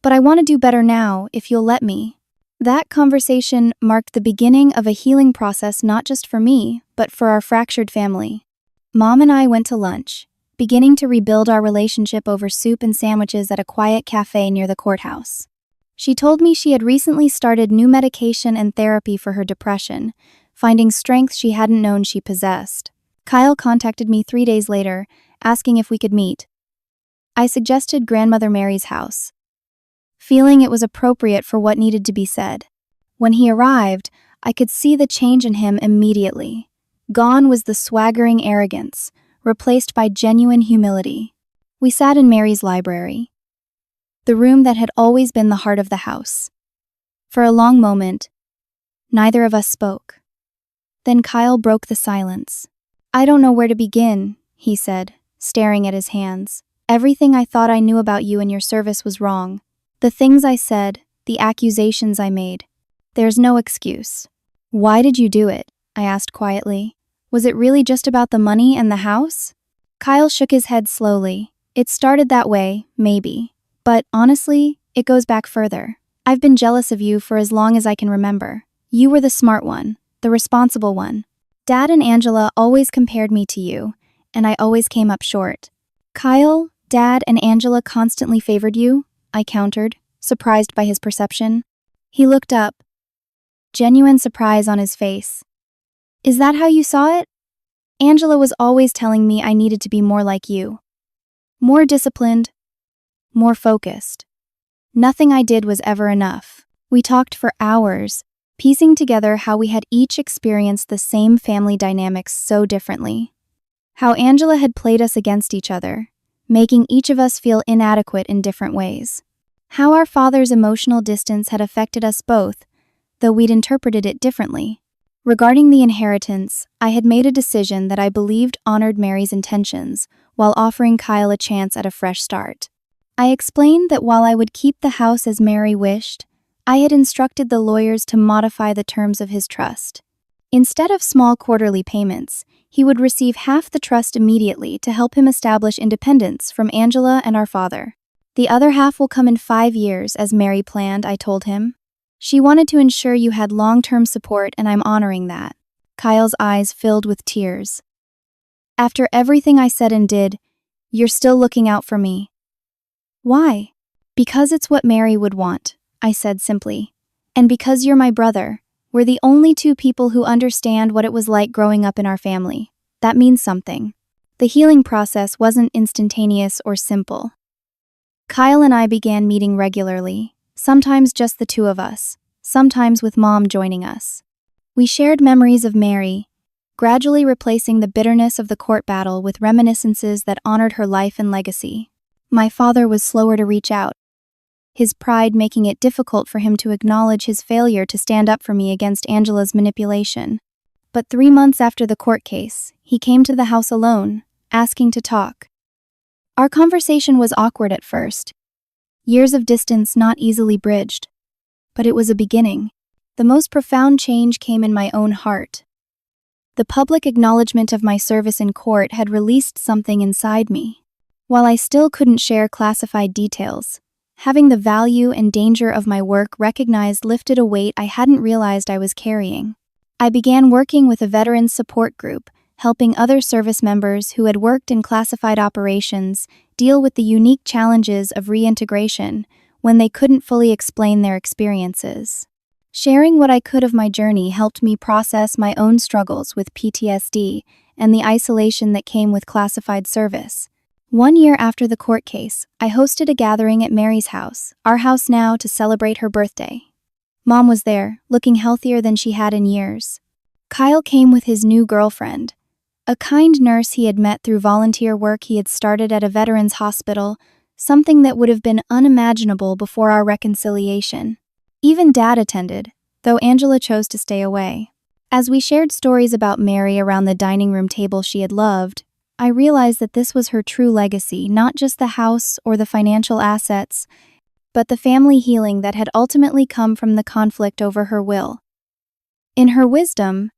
"But I want to do better now, if you'll let me." That conversation marked the beginning of a healing process not just for me, but for our fractured family. Mom and I went to lunch, beginning to rebuild our relationship over soup and sandwiches at a quiet cafe near the courthouse. She told me she had recently started new medication and therapy for her depression, finding strength she hadn't known she possessed. Kyle contacted me 3 days later, asking if we could meet. I suggested Grandmother Mary's house, feeling it was appropriate for what needed to be said. When he arrived, I could see the change in him immediately. Gone was the swaggering arrogance, replaced by genuine humility. We sat in Mary's library, the room that had always been the heart of the house. For a long moment, neither of us spoke. Then Kyle broke the silence. "I don't know where to begin," he said, staring at his hands. "Everything I thought I knew about you and your service was wrong. The things I said, the accusations I made. There's no excuse." "Why did you do it?" I asked quietly. "Was it really just about the money and the house?" Kyle shook his head slowly. "It started that way, maybe. But honestly, it goes back further. I've been jealous of you for as long as I can remember. You were the smart one, the responsible one. Dad and Angela always compared me to you, and I always came up short." "Kyle, Dad and Angela constantly favored you?" I countered, surprised by his perception. He looked up, genuine surprise on his face. "Is that how you saw it? Angela was always telling me I needed to be more like you. More disciplined, more focused. Nothing I did was ever enough." We talked for hours, piecing together how we had each experienced the same family dynamics so differently. How Angela had played us against each other, making each of us feel inadequate in different ways. How our father's emotional distance had affected us both, though we'd interpreted it differently. Regarding the inheritance, I had made a decision that I believed honored Mary's intentions, while offering Kyle a chance at a fresh start. I explained that while I would keep the house as Mary wished, I had instructed the lawyers to modify the terms of his trust. Instead of small quarterly payments, he would receive half the trust immediately to help him establish independence from Angela and our father. "The other half will come in 5 years, as Mary planned," I told him. "She wanted to ensure you had long-term support, and I'm honoring that." Kyle's eyes filled with tears. "After everything I said and did, you're still looking out for me." "Why?" "Because it's what Mary would want," I said simply. "And because you're my brother. We're the only 2 people who understand what it was like growing up in our family. That means something." The healing process wasn't instantaneous or simple. Kyle and I began meeting regularly, sometimes just the 2 of us, sometimes with Mom joining us. We shared memories of Mary, gradually replacing the bitterness of the court battle with reminiscences that honored her life and legacy. My father was slower to reach out, his pride making it difficult for him to acknowledge his failure to stand up for me against Angela's manipulation. But 3 months after the court case, he came to the house alone, asking to talk. Our conversation was awkward at first, years of distance not easily bridged. But it was a beginning. The most profound change came in my own heart. The public acknowledgement of my service in court had released something inside me. While I still couldn't share classified details, having the value and danger of my work recognized lifted a weight I hadn't realized I was carrying. I began working with a veterans support group, helping other service members who had worked in classified operations deal with the unique challenges of reintegration when they couldn't fully explain their experiences. Sharing what I could of my journey helped me process my own struggles with PTSD and the isolation that came with classified service. 1 year after the court case, I hosted a gathering at Mary's house, our house now, to celebrate her birthday. Mom was there, looking healthier than she had in years. Kyle came with his new girlfriend, a kind nurse he had met through volunteer work he had started at a veterans hospital, something that would have been unimaginable before our reconciliation. Even Dad attended, though Angela chose to stay away. As we shared stories about Mary around the dining room table she had loved, I realized that this was her true legacy, not just the house or the financial assets, but the family healing that had ultimately come from the conflict over her will. In her wisdom,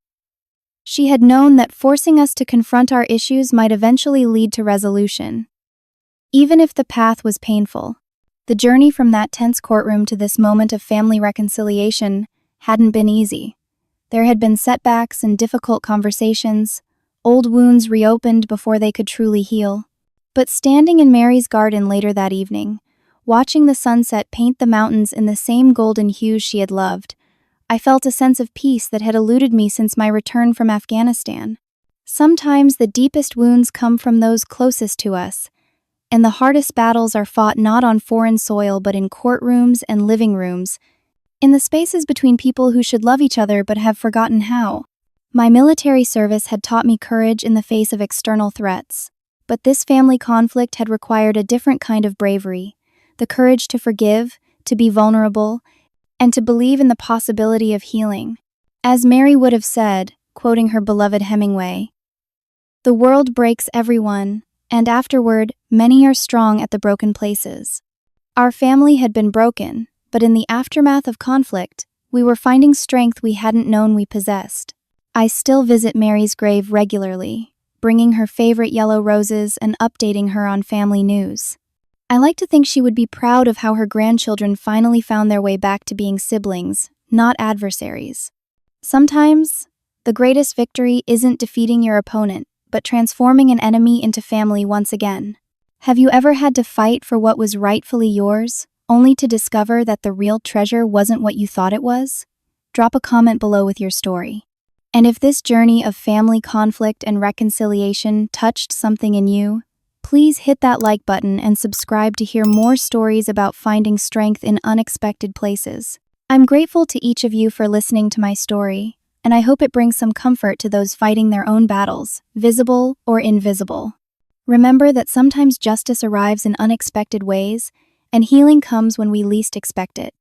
she had known that forcing us to confront our issues might eventually lead to resolution. even if the path was painful. The journey from that tense courtroom to this moment of family reconciliation hadn't been easy. There had been setbacks and difficult conversations, old wounds reopened before they could truly heal. But standing in Mary's garden later that evening, watching the sunset paint the mountains in the same golden hues she had loved, I felt a sense of peace that had eluded me since my return from Afghanistan. Sometimes the deepest wounds come from those closest to us, and the hardest battles are fought not on foreign soil but in courtrooms and living rooms, in the spaces between people who should love each other but have forgotten how. My military service had taught me courage in the face of external threats, but this family conflict had required a different kind of bravery, the courage to forgive, to be vulnerable, and to believe in the possibility of healing. As Mary would have said, quoting her beloved Hemingway, "The world breaks everyone, and afterward, many are strong at the broken places." Our family had been broken, but in the aftermath of conflict, we were finding strength we hadn't known we possessed. I still visit Mary's grave regularly, bringing her favorite yellow roses and updating her on family news. I like to think she would be proud of how her grandchildren finally found their way back to being siblings, not adversaries. Sometimes, the greatest victory isn't defeating your opponent, but transforming an enemy into family once again. Have you ever had to fight for what was rightfully yours, only to discover that the real treasure wasn't what you thought it was? Drop a comment below with your story. And if this journey of family conflict and reconciliation touched something in you, please hit that like button and subscribe to hear more stories about finding strength in unexpected places. I'm grateful to each of you for listening to my story, and I hope it brings some comfort to those fighting their own battles, visible or invisible. Remember that sometimes justice arrives in unexpected ways, and healing comes when we least expect it.